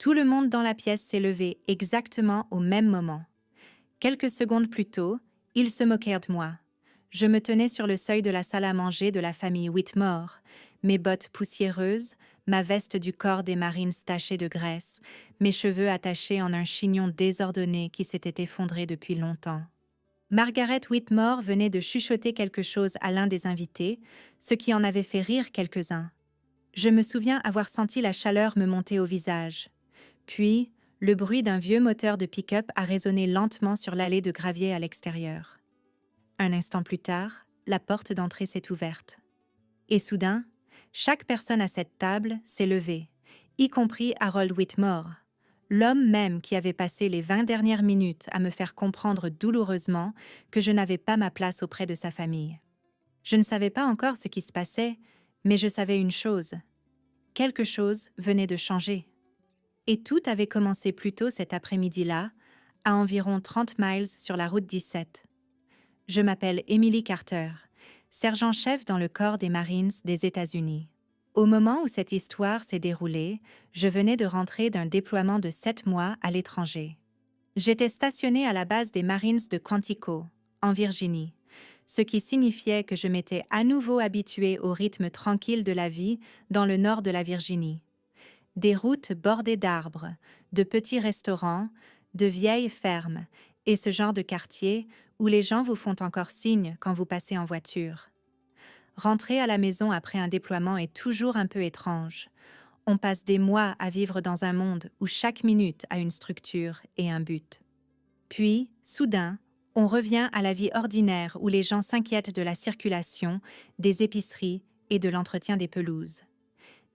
Tout le monde dans la pièce s'est levé exactement au même moment. Quelques secondes plus tôt, ils se moquèrent de moi. Je me tenais sur le seuil de la salle à manger de la famille Whitmore, mes bottes poussiéreuses, ma veste du corps des Marines tachée de graisse, mes cheveux attachés en un chignon désordonné qui s'était effondré depuis longtemps. Margaret Whitmore venait de chuchoter quelque chose à l'un des invités, ce qui en avait fait rire quelques-uns. Je me souviens avoir senti la chaleur me monter au visage. Puis, le bruit d'un vieux moteur de pick-up a résonné lentement sur l'allée de gravier à l'extérieur. Un instant plus tard, la porte d'entrée s'est ouverte. Et soudain, chaque personne à cette table s'est levée, y compris Harold Whitmore, l'homme même qui avait passé les 20 dernières minutes à me faire comprendre douloureusement que je n'avais pas ma place auprès de sa famille. Je ne savais pas encore ce qui se passait, mais je savais une chose. Quelque chose venait de changer. Et tout avait commencé plus tôt cet après-midi-là, à environ 30 miles sur la route 17. Je m'appelle Emily Carter, sergent-chef dans le corps des Marines des États-Unis. Au moment où cette histoire s'est déroulée, je venais de rentrer d'un déploiement de 7 mois à l'étranger. J'étais stationnée à la base des Marines de Quantico, en Virginie, ce qui signifiait que je m'étais à nouveau habituée au rythme tranquille de la vie dans le nord de la Virginie. Des routes bordées d'arbres, de petits restaurants, de vieilles fermes, et ce genre de quartier où les gens vous font encore signe quand vous passez en voiture. Rentrer à la maison après un déploiement est toujours un peu étrange. On passe des mois à vivre dans un monde où chaque minute a une structure et un but. Puis, soudain, on revient à la vie ordinaire où les gens s'inquiètent de la circulation, des épiceries et de l'entretien des pelouses.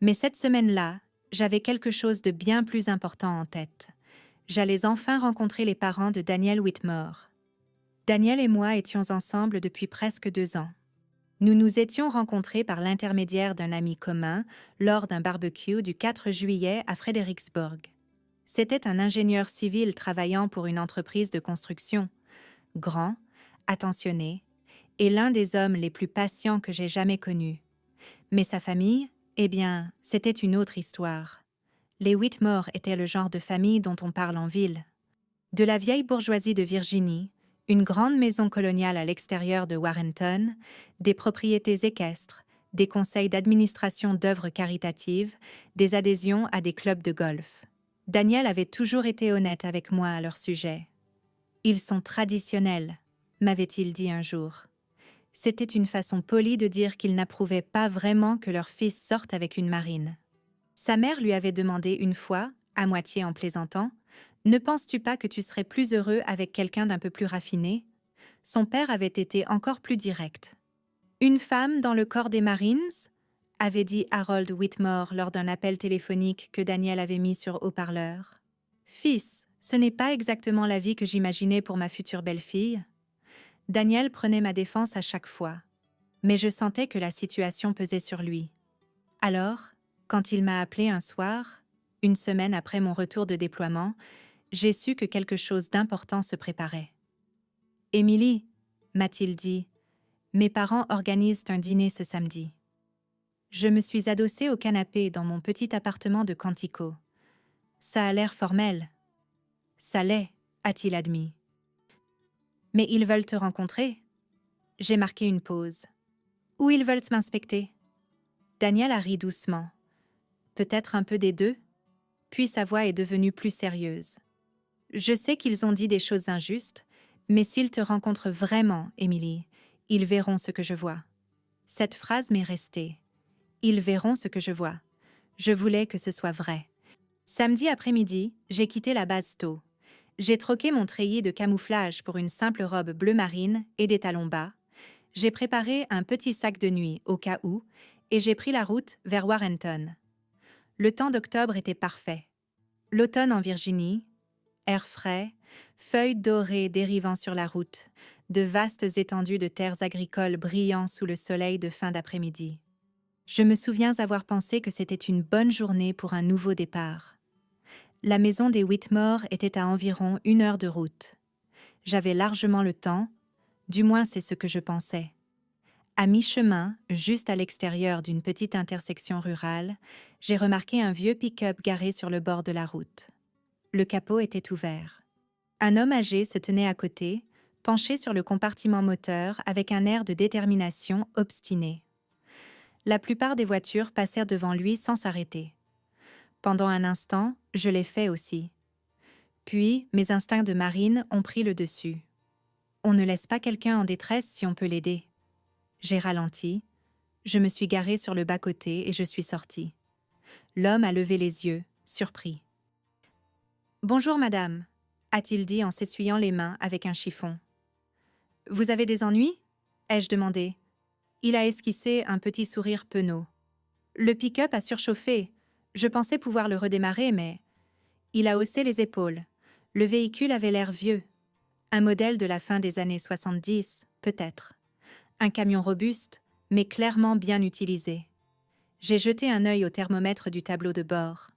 Mais cette semaine-là, j'avais quelque chose de bien plus important en tête. J'allais enfin rencontrer les parents de Daniel Whitmore. Daniel et moi étions ensemble depuis presque 2 ans. Nous nous étions rencontrés par l'intermédiaire d'un ami commun lors d'un barbecue du 4 juillet à Fredericksburg. C'était un ingénieur civil travaillant pour une entreprise de construction, grand, attentionné, et l'un des hommes les plus patients que j'ai jamais connus. Mais sa famille, eh bien, c'était une autre histoire. Les Whitmore étaient le genre de famille dont on parle en ville. De la vieille bourgeoisie de Virginie, une grande maison coloniale à l'extérieur de Warrenton, des propriétés équestres, des conseils d'administration d'œuvres caritatives, des adhésions à des clubs de golf. Daniel avait toujours été honnête avec moi à leur sujet. « Ils sont traditionnels », m'avait-il dit un jour. C'était une façon polie de dire qu'il n'approuvait pas vraiment que leur fils sorte avec une marine. Sa mère lui avait demandé une fois, à moitié en plaisantant, « Ne penses-tu pas que tu serais plus heureux avec quelqu'un d'un peu plus raffiné ?» Son père avait été encore plus direct. « Une femme dans le corps des Marines ?» avait dit Harold Whitmore lors d'un appel téléphonique que Daniel avait mis sur haut-parleur. « Fils, ce n'est pas exactement la vie que j'imaginais pour ma future belle-fille. » Daniel prenait ma défense à chaque fois, mais je sentais que la situation pesait sur lui. Alors, quand il m'a appelé un soir, une semaine après mon retour de déploiement, j'ai su que quelque chose d'important se préparait. « Émilie, » m'a-t-il dit, « mes parents organisent un dîner ce samedi. » Je me suis adossée au canapé dans mon petit appartement de Quantico. Ça a l'air formel. Ça l'est, a-t-il admis. Mais ils veulent te rencontrer. J'ai marqué une pause. Ou ils veulent m'inspecter. Daniel a ri doucement. Peut-être un peu des deux. Puis sa voix est devenue plus sérieuse. Je sais qu'ils ont dit des choses injustes, mais s'ils te rencontrent vraiment, Émilie, ils verront ce que je vois. Cette phrase m'est restée. Ils verront ce que je vois. Je voulais que ce soit vrai. Samedi après-midi, j'ai quitté la base tôt. J'ai troqué mon treillis de camouflage pour une simple robe bleu marine et des talons bas. J'ai préparé un petit sac de nuit au cas où, et j'ai pris la route vers Warrenton. Le temps d'octobre était parfait. L'automne en Virginie, air frais, feuilles dorées dérivant sur la route, de vastes étendues de terres agricoles brillant sous le soleil de fin d'après-midi. Je me souviens avoir pensé que c'était une bonne journée pour un nouveau départ. La maison des Whitmore était à environ 1 heure de route. J'avais largement le temps, du moins c'est ce que je pensais. À mi-chemin, juste à l'extérieur d'une petite intersection rurale, j'ai remarqué un vieux pick-up garé sur le bord de la route. Le capot était ouvert. Un homme âgé se tenait à côté, penché sur le compartiment moteur avec un air de détermination obstiné. La plupart des voitures passèrent devant lui sans s'arrêter. Pendant un instant, je l'ai fait aussi. Puis, mes instincts de marine ont pris le dessus. On ne laisse pas quelqu'un en détresse si on peut l'aider. J'ai ralenti, je me suis garée sur le bas-côté et je suis sortie. L'homme a levé les yeux, surpris. « Bonjour, madame », a-t-il dit en s'essuyant les mains avec un chiffon. « Vous avez des ennuis » ai-je demandé. Il a esquissé un petit sourire penaud. Le pick-up a surchauffé. Je pensais pouvoir le redémarrer, mais... Il a haussé les épaules. Le véhicule avait l'air vieux. Un modèle de la fin des années 70, peut-être. Un camion robuste, mais clairement bien utilisé. J'ai jeté un œil au thermomètre du tableau de bord.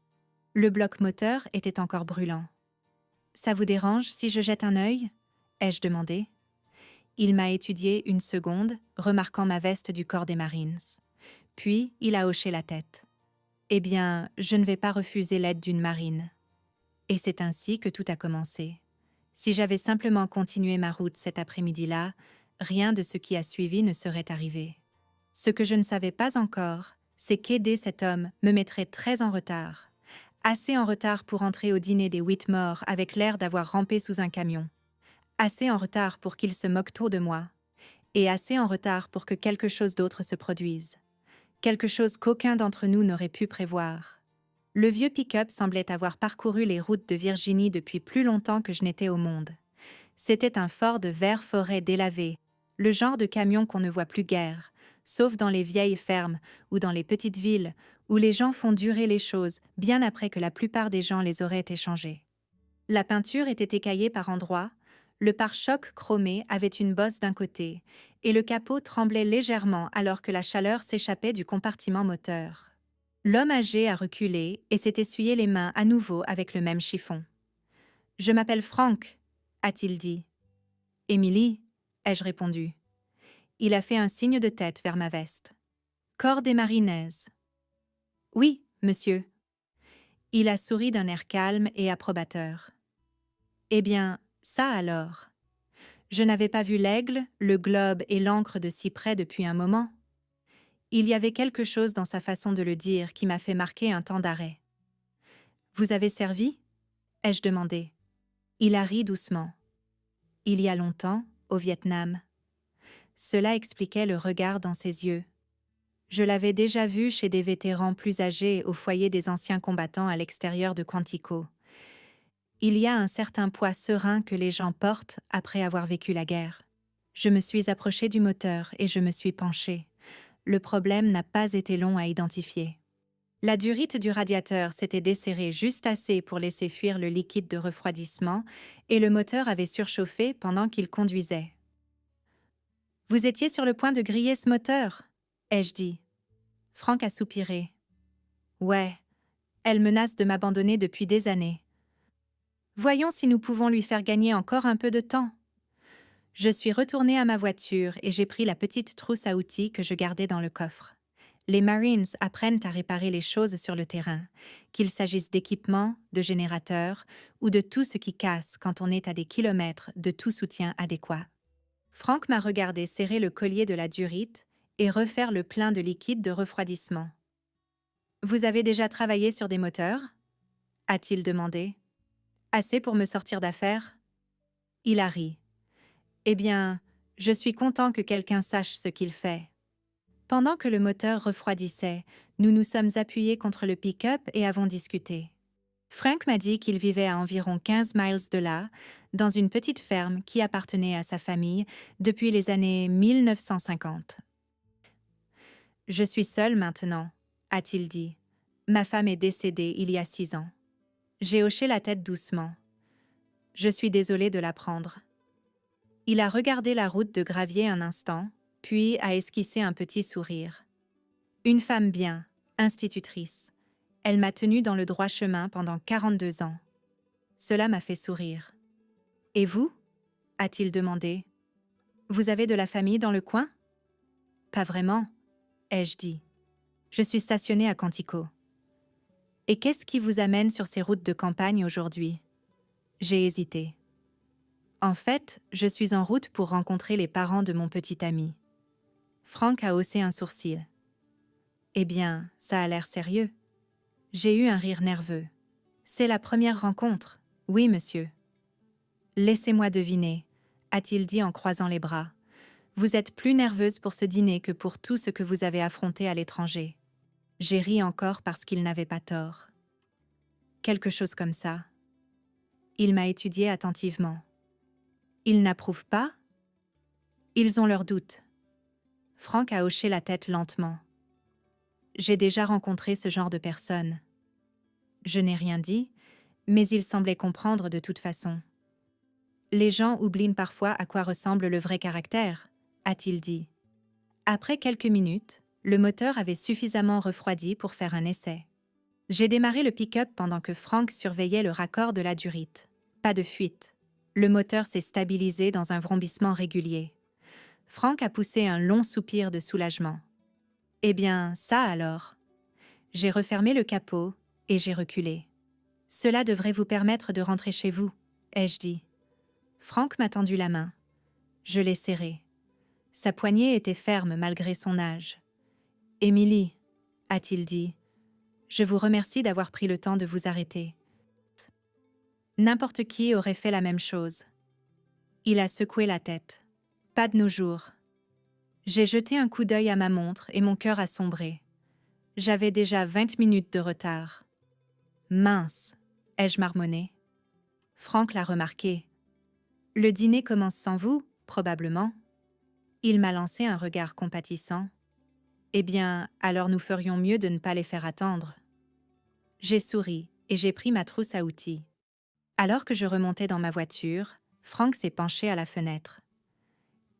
Le bloc moteur était encore brûlant. « Ça vous dérange si je jette un œil » ai-je demandé. Il m'a étudié une seconde, remarquant ma veste du corps des Marines. Puis, il a hoché la tête. « Eh bien, je ne vais pas refuser l'aide d'une marine. » Et c'est ainsi que tout a commencé. Si j'avais simplement continué ma route cet après-midi-là, rien de ce qui a suivi ne serait arrivé. Ce que je ne savais pas encore, c'est qu'aider cet homme me mettrait très en retard. Assez en retard pour entrer au dîner des Whitmore avec l'air d'avoir rampé sous un camion. Assez en retard pour qu'il se moque trop de moi. Et assez en retard pour que quelque chose d'autre se produise. Quelque chose qu'aucun d'entre nous n'aurait pu prévoir. Le vieux pick-up semblait avoir parcouru les routes de Virginie depuis plus longtemps que je n'étais au monde. C'était un Ford vert forêt délavé, le genre de camion qu'on ne voit plus guère, sauf dans les vieilles fermes ou dans les petites villes où les gens font durer les choses bien après que la plupart des gens les auraient échangées. La peinture était écaillée par endroits, le pare-choc chromé avait une bosse d'un côté, et le capot tremblait légèrement alors que la chaleur s'échappait du compartiment moteur. L'homme âgé a reculé et s'est essuyé les mains à nouveau avec le même chiffon. « Je m'appelle Frank », a-t-il dit. « Émilie », ai-je répondu. Il a fait un signe de tête vers ma veste. « Corps des Marinaises. »« Oui, monsieur. » Il a souri d'un air calme et approbateur. « Eh bien, ça alors. Je n'avais pas vu l'aigle, le globe et l'encre de si près depuis un moment. » Il y avait quelque chose dans sa façon de le dire qui m'a fait marquer un temps d'arrêt. « Vous avez servi » ai-je demandé. Il a ri doucement. « Il y a longtemps, au Vietnam. » Cela expliquait le regard dans ses yeux. Je l'avais déjà vu chez des vétérans plus âgés au foyer des anciens combattants à l'extérieur de Quantico. Il y a un certain poids serein que les gens portent après avoir vécu la guerre. Je me suis approchée du moteur et je me suis penchée. Le problème n'a pas été long à identifier. La durite du radiateur s'était desserrée juste assez pour laisser fuir le liquide de refroidissement et le moteur avait surchauffé pendant qu'il conduisait. « Vous étiez sur le point de griller ce moteur » ai-je dit. Frank a soupiré. « Ouais, elle menace de m'abandonner depuis des années. Voyons si nous pouvons lui faire gagner encore un peu de temps. » Je suis retournée à ma voiture et j'ai pris la petite trousse à outils que je gardais dans le coffre. Les Marines apprennent à réparer les choses sur le terrain, qu'il s'agisse d'équipements, de générateurs ou de tout ce qui casse quand on est à des kilomètres de tout soutien adéquat. Frank m'a regardé serrer le collier de la durite et refaire le plein de liquide de refroidissement. « Vous avez déjà travaillé sur des moteurs » a-t-il demandé. « Assez pour me sortir d'affaire » Il a ri. « Eh bien, je suis content que quelqu'un sache ce qu'il fait. » Pendant que le moteur refroidissait, nous nous sommes appuyés contre le pick-up et avons discuté. Frank m'a dit qu'il vivait à environ 15 miles de là, dans une petite ferme qui appartenait à sa famille depuis les années 1950. « Je suis seule maintenant », a-t-il dit. « Ma femme est décédée il y a 6 ans. » J'ai hoché la tête doucement. « Je suis désolée de l'apprendre. » Il a regardé la route de gravier un instant, puis a esquissé un petit sourire. « Une femme bien, institutrice. Elle m'a tenue dans le droit chemin pendant 42 ans. » Cela m'a fait sourire. « Et vous » a-t-il demandé. « Vous avez de la famille dans le coin » Pas vraiment, ai-je dit. Je suis stationnée à Quantico. Et qu'est-ce qui vous amène sur ces routes de campagne aujourd'hui? J'ai hésité. En fait, je suis en route pour rencontrer les parents de mon petit ami. Frank a haussé un sourcil. Eh bien, ça a l'air sérieux. J'ai eu un rire nerveux. C'est la première rencontre. Oui, monsieur. Laissez-moi deviner, a-t-il dit en croisant les bras. Vous êtes plus nerveuse pour ce dîner que pour tout ce que vous avez affronté à l'étranger. J'ai ri encore parce qu'il n'avait pas tort. Quelque chose comme ça. Il m'a étudié attentivement. Ils n'approuvent pas? Ils ont leurs doutes. Frank a hoché la tête lentement. J'ai déjà rencontré ce genre de personne. Je n'ai rien dit, mais il semblait comprendre de toute façon. Les gens oublient parfois à quoi ressemble le vrai caractère, a-t-il dit. Après quelques minutes, le moteur avait suffisamment refroidi pour faire un essai. J'ai démarré le pick-up pendant que Frank surveillait le raccord de la durite. Pas de fuite. Le moteur s'est stabilisé dans un vrombissement régulier. Frank a poussé un long soupir de soulagement. Eh bien, ça alors. J'ai refermé le capot et j'ai reculé. Cela devrait vous permettre de rentrer chez vous, ai-je dit. Frank m'a tendu la main. Je l'ai serrée. Sa poignée était ferme malgré son âge. Émilie, a-t-il dit, je vous remercie d'avoir pris le temps de vous arrêter. N'importe qui aurait fait la même chose. Il a secoué la tête. Pas de nos jours. J'ai jeté un coup d'œil à ma montre et mon cœur a sombré. J'avais déjà 20 minutes de retard. Mince, ai-je marmonné. Frank l'a remarqué. Le dîner commence sans vous, probablement. Il m'a lancé un regard compatissant. Eh bien, alors nous ferions mieux de ne pas les faire attendre. J'ai souri et j'ai pris ma trousse à outils. Alors que je remontais dans ma voiture, Frank s'est penché à la fenêtre.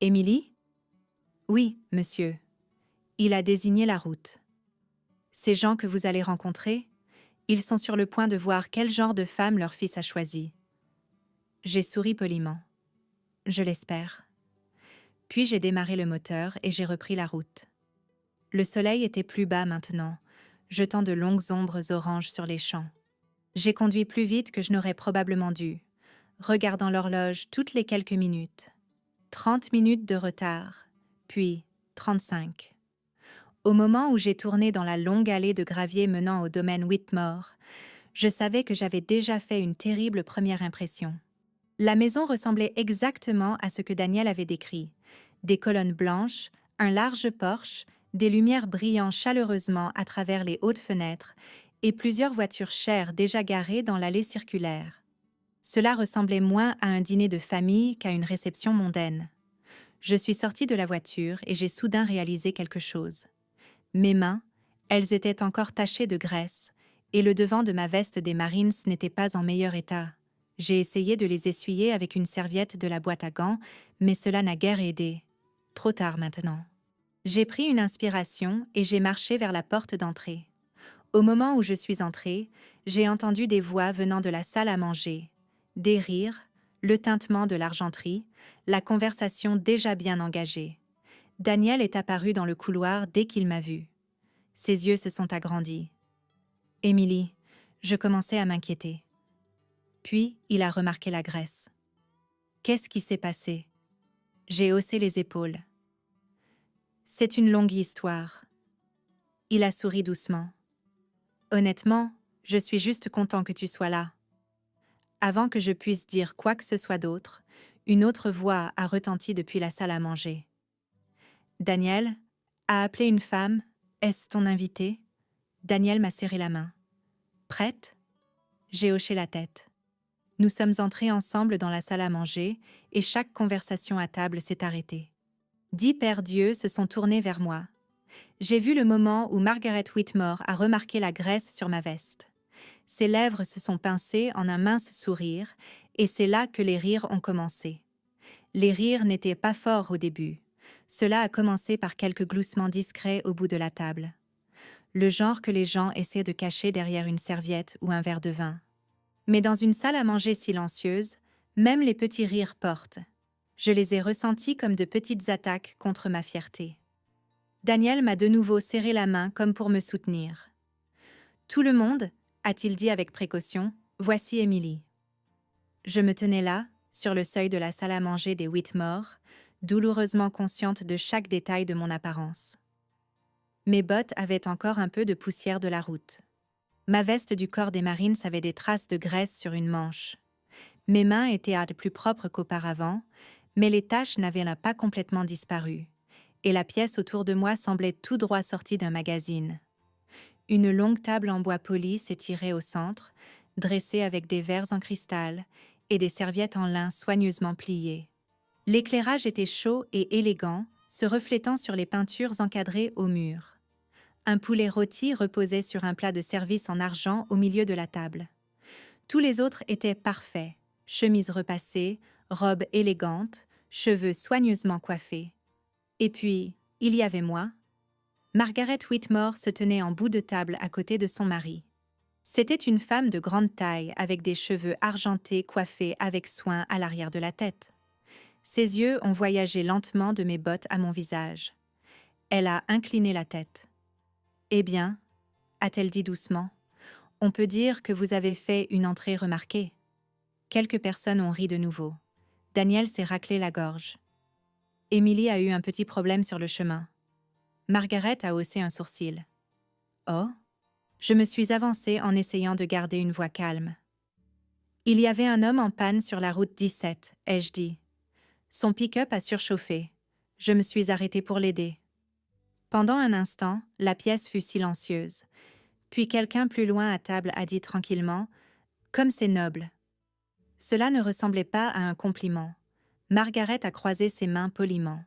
Émilie? Oui, monsieur. Il a désigné la route. Ces gens que vous allez rencontrer, ils sont sur le point de voir quel genre de femme leur fils a choisi. J'ai souri poliment. Je l'espère. Puis j'ai démarré le moteur et j'ai repris la route. Le soleil était plus bas maintenant, jetant de longues ombres oranges sur les champs. J'ai conduit plus vite que je n'aurais probablement dû, regardant l'horloge toutes les quelques minutes. 30 minutes de retard, puis 35. Au moment où j'ai tourné dans la longue allée de gravier menant au domaine Whitmore, je savais que j'avais déjà fait une terrible première impression. La maison ressemblait exactement à ce que Daniel avait décrit. Des colonnes blanches, un large porche, des lumières brillant chaleureusement à travers les hautes fenêtres et plusieurs voitures chères déjà garées dans l'allée circulaire. Cela ressemblait moins à un dîner de famille qu'à une réception mondaine. Je suis sortie de la voiture et j'ai soudain réalisé quelque chose. Mes mains, elles étaient encore tachées de graisse, et le devant de ma veste des Marines n'était pas en meilleur état. J'ai essayé de les essuyer avec une serviette de la boîte à gants, mais cela n'a guère aidé. Trop tard maintenant. J'ai pris une inspiration et j'ai marché vers la porte d'entrée. Au moment où je suis entrée, j'ai entendu des voix venant de la salle à manger, des rires, le tintement de l'argenterie, la conversation déjà bien engagée. Daniel est apparu dans le couloir dès qu'il m'a vue. Ses yeux se sont agrandis. « Émilie, je commençais à m'inquiéter. » Puis, il a remarqué la graisse. « Qu'est-ce qui s'est passé ?» J'ai haussé les épaules. « C'est une longue histoire. » Il a souri doucement. « Honnêtement, je suis juste content que tu sois là. » Avant que je puisse dire quoi que ce soit d'autre, une autre voix a retenti depuis la salle à manger. « Daniel, a appelé une femme, est-ce ton invité ?» Daniel m'a serré la main. « Prête ?» J'ai hoché la tête. Nous sommes entrés ensemble dans la salle à manger et chaque conversation à table s'est arrêtée. 10 pères d'yeux se sont tournés vers moi. J'ai vu le moment où Margaret Whitmore a remarqué la graisse sur ma veste. Ses lèvres se sont pincées en un mince sourire et c'est là que les rires ont commencé. Les rires n'étaient pas forts au début. Cela a commencé par quelques gloussements discrets au bout de la table. Le genre que les gens essaient de cacher derrière une serviette ou un verre de vin. Mais dans une salle à manger silencieuse, même les petits rires portent. Je les ai ressentis comme de petites attaques contre ma fierté. Daniel m'a de nouveau serré la main comme pour me soutenir. Tout le monde, a-t-il dit avec précaution, voici Emily. Je me tenais là, sur le seuil de la salle à manger des Whitmore, douloureusement consciente de chaque détail de mon apparence. Mes bottes avaient encore un peu de poussière de la route. Ma veste du corps des Marines avait des traces de graisse sur une manche. Mes mains étaient plus propres qu'auparavant, mais les taches n'avaient pas complètement disparu, et la pièce autour de moi semblait tout droit sortie d'un magazine. Une longue table en bois poli s'étirait au centre, dressée avec des verres en cristal et des serviettes en lin soigneusement pliées. L'éclairage était chaud et élégant, se reflétant sur les peintures encadrées au mur. Un poulet rôti reposait sur un plat de service en argent au milieu de la table. Tous les autres étaient parfaits, chemise repassée, robe élégante, cheveux soigneusement coiffés. Et puis, il y avait moi. Margaret Whitmore se tenait en bout de table à côté de son mari. C'était une femme de grande taille, avec des cheveux argentés coiffés avec soin à l'arrière de la tête. Ses yeux ont voyagé lentement de mes bottes à mon visage. Elle a incliné la tête. « Eh bien, a-t-elle dit doucement, on peut dire que vous avez fait une entrée remarquée. » Quelques personnes ont ri de nouveau. Daniel s'est raclé la gorge. Emily a eu un petit problème sur le chemin. Margaret a haussé un sourcil. Oh? Je me suis avancée en essayant de garder une voix calme. Il y avait un homme en panne sur la route 17, ai-je dit. Son pick-up a surchauffé. Je me suis arrêtée pour l'aider. Pendant un instant, la pièce fut silencieuse. Puis quelqu'un plus loin à table a dit tranquillement « Comme c'est noble ». Cela ne ressemblait pas à un compliment. Margaret a croisé ses mains poliment.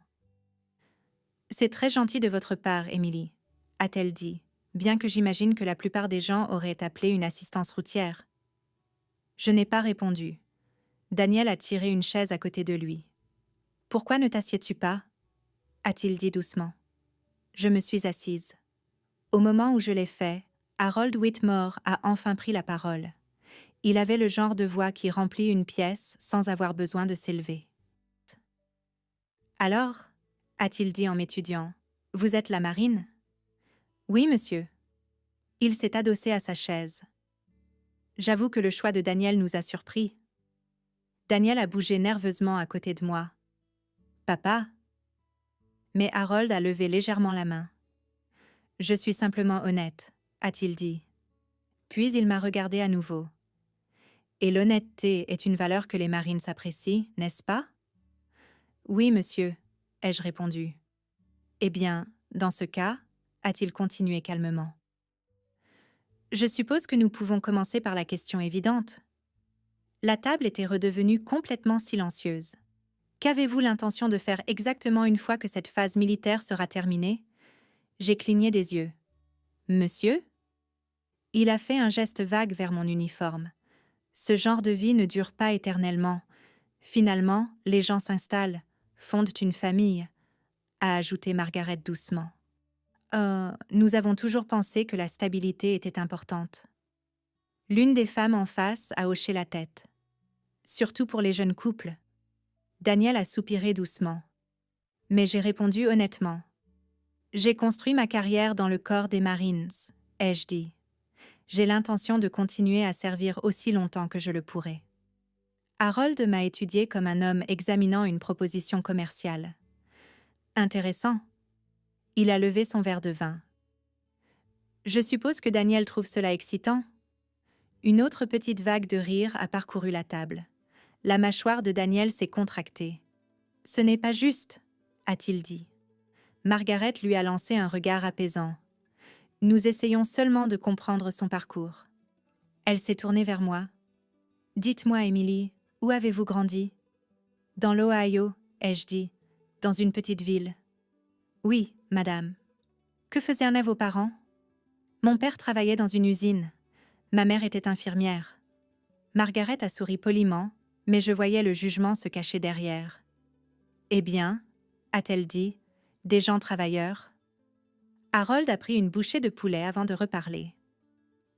« C'est très gentil de votre part, Emily », a-t-elle dit, bien que j'imagine que la plupart des gens auraient appelé une assistance routière. Je n'ai pas répondu. Daniel a tiré une chaise à côté de lui. « Pourquoi ne t'assieds-tu pas » a-t-il dit doucement. Je me suis assise. Au moment où je l'ai fait, Harold Whitmore a enfin pris la parole. Il avait le genre de voix qui remplit une pièce sans avoir besoin de s'élever. « Alors » a-t-il dit en m'étudiant, « vous êtes la marine » ? « Oui, monsieur. » Il s'est adossé à sa chaise. J'avoue que le choix de Daniel nous a surpris. Daniel a bougé nerveusement à côté de moi. « Papa » Mais Harold a levé légèrement la main. « Je suis simplement honnête » a-t-il dit. Puis il m'a regardé à nouveau. « Et l'honnêteté est une valeur que les marines apprécient, n'est-ce pas ?»« Oui, monsieur » ai-je répondu. « Eh bien, dans ce cas, » a-t-il continué calmement. « Je suppose que nous pouvons commencer par la question évidente. » La table était redevenue complètement silencieuse. « Qu'avez-vous l'intention de faire exactement une fois que cette phase militaire sera terminée ?» J'ai cligné des yeux. « Monsieur ?» Il a fait un geste vague vers mon uniforme. « Ce genre de vie ne dure pas éternellement. Finalement, les gens s'installent, fondent une famille, » a ajouté Margaret doucement. Nous avons toujours pensé que la stabilité était importante. L'une des femmes en face a hoché la tête. Surtout pour les jeunes couples. Daniel a soupiré doucement. Mais j'ai répondu honnêtement. J'ai construit ma carrière dans le corps des Marines, ai-je dit. J'ai l'intention de continuer à servir aussi longtemps que je le pourrai. Harold m'a étudié comme un homme examinant une proposition commerciale. Intéressant. Il a levé son verre de vin. Je suppose que Daniel trouve cela excitant. Une autre petite vague de rire a parcouru la table. La mâchoire de Daniel s'est contractée. « Ce n'est pas juste » a-t-il dit. Margaret lui a lancé un regard apaisant. Nous essayons seulement de comprendre son parcours. Elle s'est tournée vers moi. « Dites-moi, Emily, où avez-vous grandi ?»« Dans l'Ohio, ai-je dit, dans une petite ville. »« Oui, madame. »« Que faisaient vos parents ?»« Mon père travaillait dans une usine. Ma mère était infirmière. » Margaret a souri poliment, mais je voyais le jugement se cacher derrière. « Eh bien, » a-t-elle dit, « des gens travailleurs ?» Harold a pris une bouchée de poulet avant de reparler.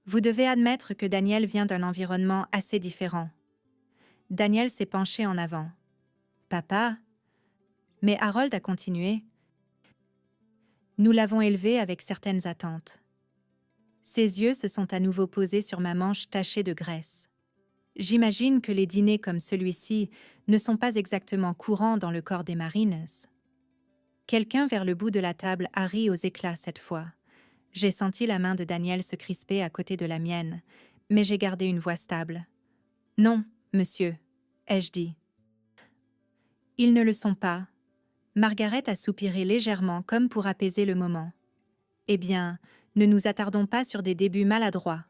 Vous devez admettre que Daniel vient d'un environnement assez différent. Daniel s'est penché en avant. « Papa ?» Mais Harold a continué. « Nous l'avons élevé avec certaines attentes. Ses yeux se sont à nouveau posés sur ma manche tachée de graisse. J'imagine que les dîners comme celui-ci ne sont pas exactement courants dans le corps des Marines. Quelqu'un vers le bout de la table a ri aux éclats cette fois. J'ai senti la main de Daniel se crisper à côté de la mienne, mais j'ai gardé une voix stable. « Non, monsieur, ai-je dit. » « Ils ne le sont pas. » Margaret a soupiré légèrement comme pour apaiser le moment. « Eh bien, ne nous attardons pas sur des débuts maladroits. »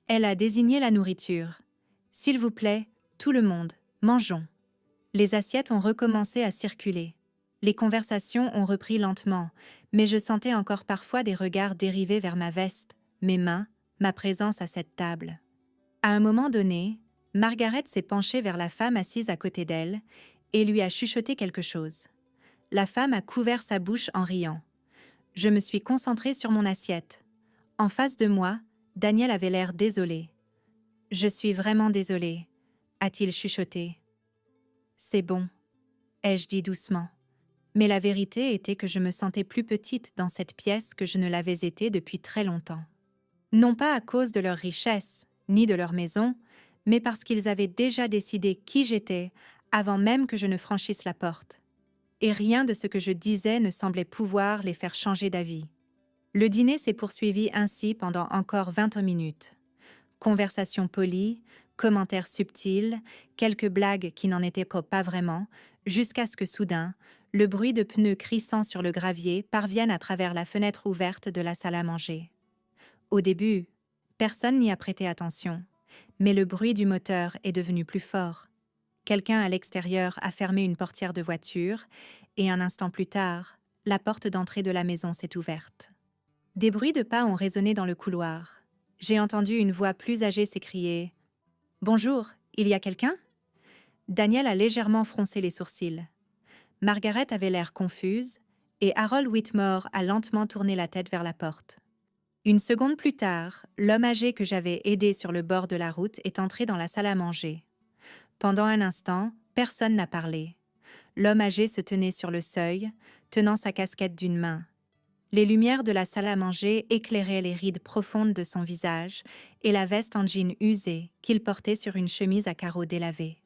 Elle a désigné la nourriture. « S'il vous plaît, tout le monde, mangeons. » Les assiettes ont recommencé à circuler. Les conversations ont repris lentement, mais je sentais encore parfois des regards dérivés vers ma veste, mes mains, ma présence à cette table. À un moment donné, Margaret s'est penchée vers la femme assise à côté d'elle et lui a chuchoté quelque chose. La femme a couvert sa bouche en riant. Je me suis concentrée sur mon assiette. En face de moi, Daniel avait l'air désolé. « Je suis vraiment désolée », a-t-il chuchoté. « C'est bon », ai-je dit doucement. Mais la vérité était que je me sentais plus petite dans cette pièce que je ne l'avais été depuis très longtemps. Non pas à cause de leur richesse, ni de leur maison, mais parce qu'ils avaient déjà décidé qui j'étais avant même que je ne franchisse la porte. Et rien de ce que je disais ne semblait pouvoir les faire changer d'avis. Le dîner s'est poursuivi ainsi pendant encore 20 minutes. Conversations polies, commentaires subtils, quelques blagues qui n'en étaient pas vraiment, jusqu'à ce que soudain, le bruit de pneus crissant sur le gravier parvienne à travers la fenêtre ouverte de la salle à manger. Au début, personne n'y a prêté attention, mais le bruit du moteur est devenu plus fort. Quelqu'un à l'extérieur a fermé une portière de voiture et un instant plus tard, la porte d'entrée de la maison s'est ouverte. Des bruits de pas ont résonné dans le couloir. J'ai entendu une voix plus âgée s'écrier « Bonjour, il y a quelqu'un ?» Daniel a légèrement froncé les sourcils. Margaret avait l'air confuse et Harold Whitmore a lentement tourné la tête vers la porte. Une seconde plus tard, l'homme âgé que j'avais aidé sur le bord de la route est entré dans la salle à manger. Pendant un instant, personne n'a parlé. L'homme âgé se tenait sur le seuil, tenant sa casquette d'une main. Les lumières de la salle à manger éclairaient les rides profondes de son visage et la veste en jean usée qu'il portait sur une chemise à carreaux délavés.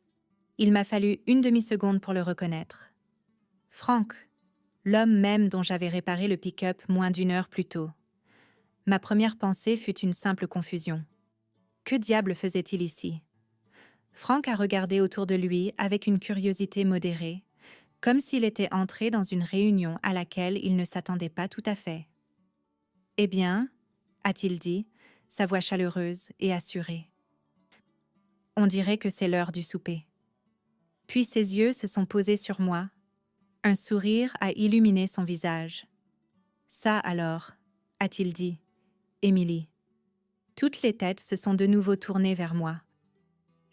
Il m'a fallu une demi-seconde pour le reconnaître. Frank, l'homme même dont j'avais réparé le pick-up moins d'une heure plus tôt. Ma première pensée fut une simple confusion. Que diable faisait-il ici? Frank a regardé autour de lui avec une curiosité modérée, comme s'il était entré dans une réunion à laquelle il ne s'attendait pas tout à fait. « Eh bien » a-t-il dit, sa voix chaleureuse et assurée. « On dirait que c'est l'heure du souper. » Puis ses yeux se sont posés sur moi. Un sourire a illuminé son visage. « Ça alors » a-t-il dit. « Émilie. » Toutes les têtes se sont de nouveau tournées vers moi.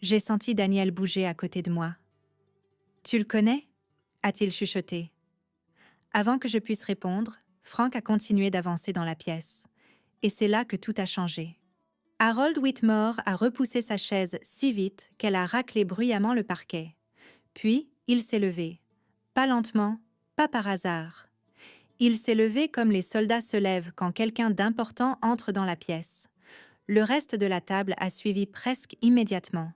J'ai senti Daniel bouger à côté de moi. « Tu le connais » a-t-il chuchoté. Avant que je puisse répondre, Frank a continué d'avancer dans la pièce. Et c'est là que tout a changé. Harold Whitmore a repoussé sa chaise si vite qu'elle a raclé bruyamment le parquet. Puis, il s'est levé. Pas lentement, pas par hasard. Il s'est levé comme les soldats se lèvent quand quelqu'un d'important entre dans la pièce. Le reste de la table a suivi presque immédiatement.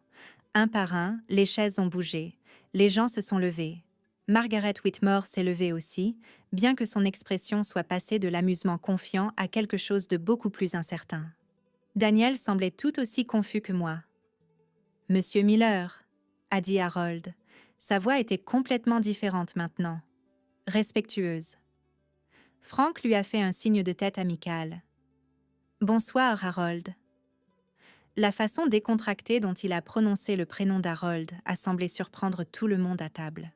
Un par un, les chaises ont bougé. Les gens se sont levés. Margaret Whitmore s'est levée aussi, bien que son expression soit passée de l'amusement confiant à quelque chose de beaucoup plus incertain. Daniel semblait tout aussi confus que moi. « Monsieur Miller » a dit Harold. Sa voix était complètement différente maintenant. Respectueuse. Frank lui a fait un signe de tête amical. « Bonsoir, Harold. » La façon décontractée dont il a prononcé le prénom d'Harold a semblé surprendre tout le monde à table.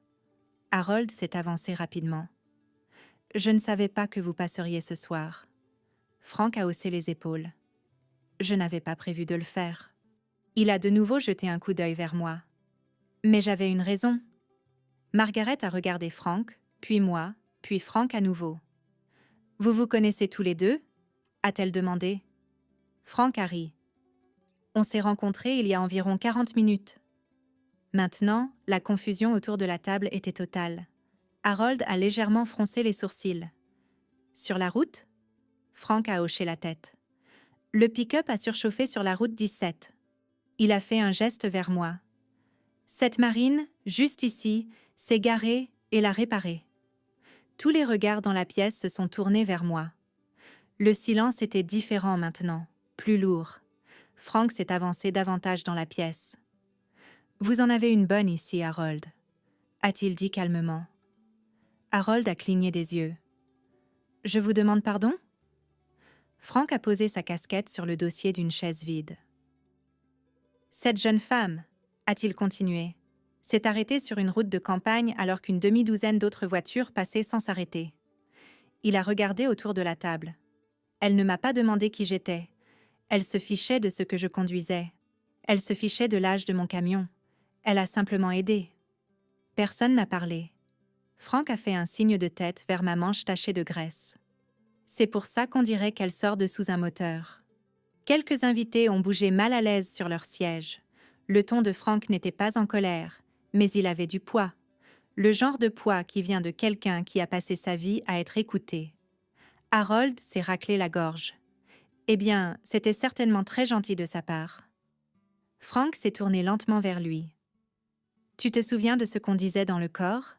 Harold s'est avancé rapidement. « Je ne savais pas que vous passeriez ce soir. » Frank a haussé les épaules. « Je n'avais pas prévu de le faire. » Il a de nouveau jeté un coup d'œil vers moi. « Mais j'avais une raison. » Margaret a regardé Frank, puis moi, puis Frank à nouveau. « Vous vous connaissez tous les deux » a-t-elle demandé. Frank a ri. « On s'est rencontrés il y a environ 40 minutes. » Maintenant, la confusion autour de la table était totale. Harold a légèrement froncé les sourcils. Sur la route? Frank a hoché la tête. Le pick-up a surchauffé sur la route 17. Il a fait un geste vers moi. Cette marine, juste ici, s'est garée et l'a réparée. Tous les regards dans la pièce se sont tournés vers moi. Le silence était différent maintenant, plus lourd. Frank s'est avancé davantage dans la pièce. « Vous en avez une bonne ici, Harold, » a-t-il dit calmement. Harold a cligné des yeux. « Je vous demande pardon ?» Frank a posé sa casquette sur le dossier d'une chaise vide. « Cette jeune femme, » a-t-il continué, s'est arrêtée sur une route de campagne alors qu'une demi-douzaine d'autres voitures passaient sans s'arrêter. Il a regardé autour de la table. Elle ne m'a pas demandé qui j'étais. Elle se fichait de ce que je conduisais. Elle se fichait de l'âge de mon camion. Elle a simplement aidé. Personne n'a parlé. Frank a fait un signe de tête vers ma manche tachée de graisse. C'est pour ça qu'on dirait qu'elle sort de sous un moteur. Quelques invités ont bougé mal à l'aise sur leur siège. Le ton de Frank n'était pas en colère, mais il avait du poids. Le genre de poids qui vient de quelqu'un qui a passé sa vie à être écouté. Harold s'est raclé la gorge. Eh bien, c'était certainement très gentil de sa part. Frank s'est tourné lentement vers lui. « Tu te souviens de ce qu'on disait dans le corps ?»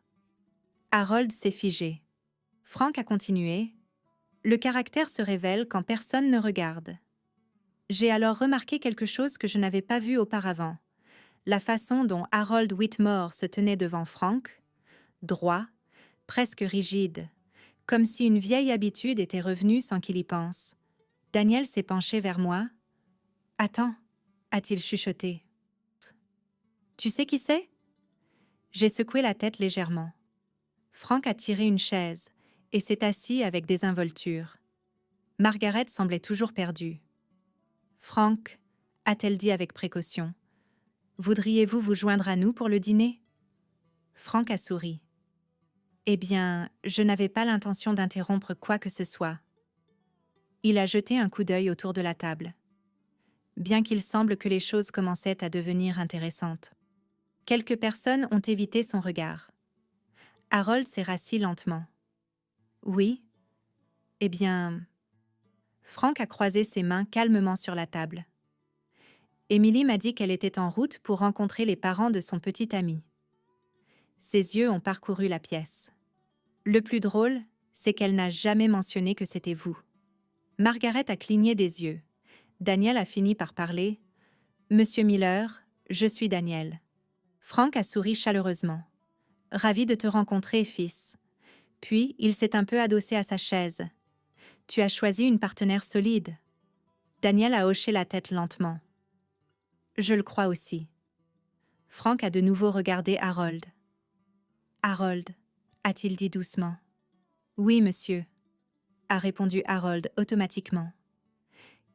Harold s'est figé. Frank a continué. « Le caractère se révèle quand personne ne regarde. » J'ai alors remarqué quelque chose que je n'avais pas vu auparavant. La façon dont Harold Whitmore se tenait devant Frank, droit, presque rigide, comme si une vieille habitude était revenue sans qu'il y pense. Daniel s'est penché vers moi. « Attends, » a-t-il chuchoté. « Tu sais qui c'est ?» J'ai secoué la tête légèrement. Frank a tiré une chaise et s'est assis avec désinvolture. Margaret semblait toujours perdue. « Frank, » a-t-elle dit avec précaution, « voudriez-vous vous joindre à nous pour le dîner ?» Frank a souri. « Eh bien, je n'avais pas l'intention d'interrompre quoi que ce soit. » Il a jeté un coup d'œil autour de la table. Bien qu'il semble que les choses commençaient à devenir intéressantes. Quelques personnes ont évité son regard. Harold s'est rassis lentement. « Oui. Eh bien... » Frank a croisé ses mains calmement sur la table. Émilie m'a dit qu'elle était en route pour rencontrer les parents de son petit ami. Ses yeux ont parcouru la pièce. Le plus drôle, c'est qu'elle n'a jamais mentionné que c'était vous. Margaret a cligné des yeux. Daniel a fini par parler. « Monsieur Miller, je suis Daniel. » Frank a souri chaleureusement. « Ravi de te rencontrer, fils. » Puis, il s'est un peu adossé à sa chaise. « Tu as choisi une partenaire solide. » Daniel a hoché la tête lentement. « Je le crois aussi. » Frank a de nouveau regardé Harold. « Harold, » a-t-il dit doucement. « Oui, monsieur, » a répondu Harold automatiquement.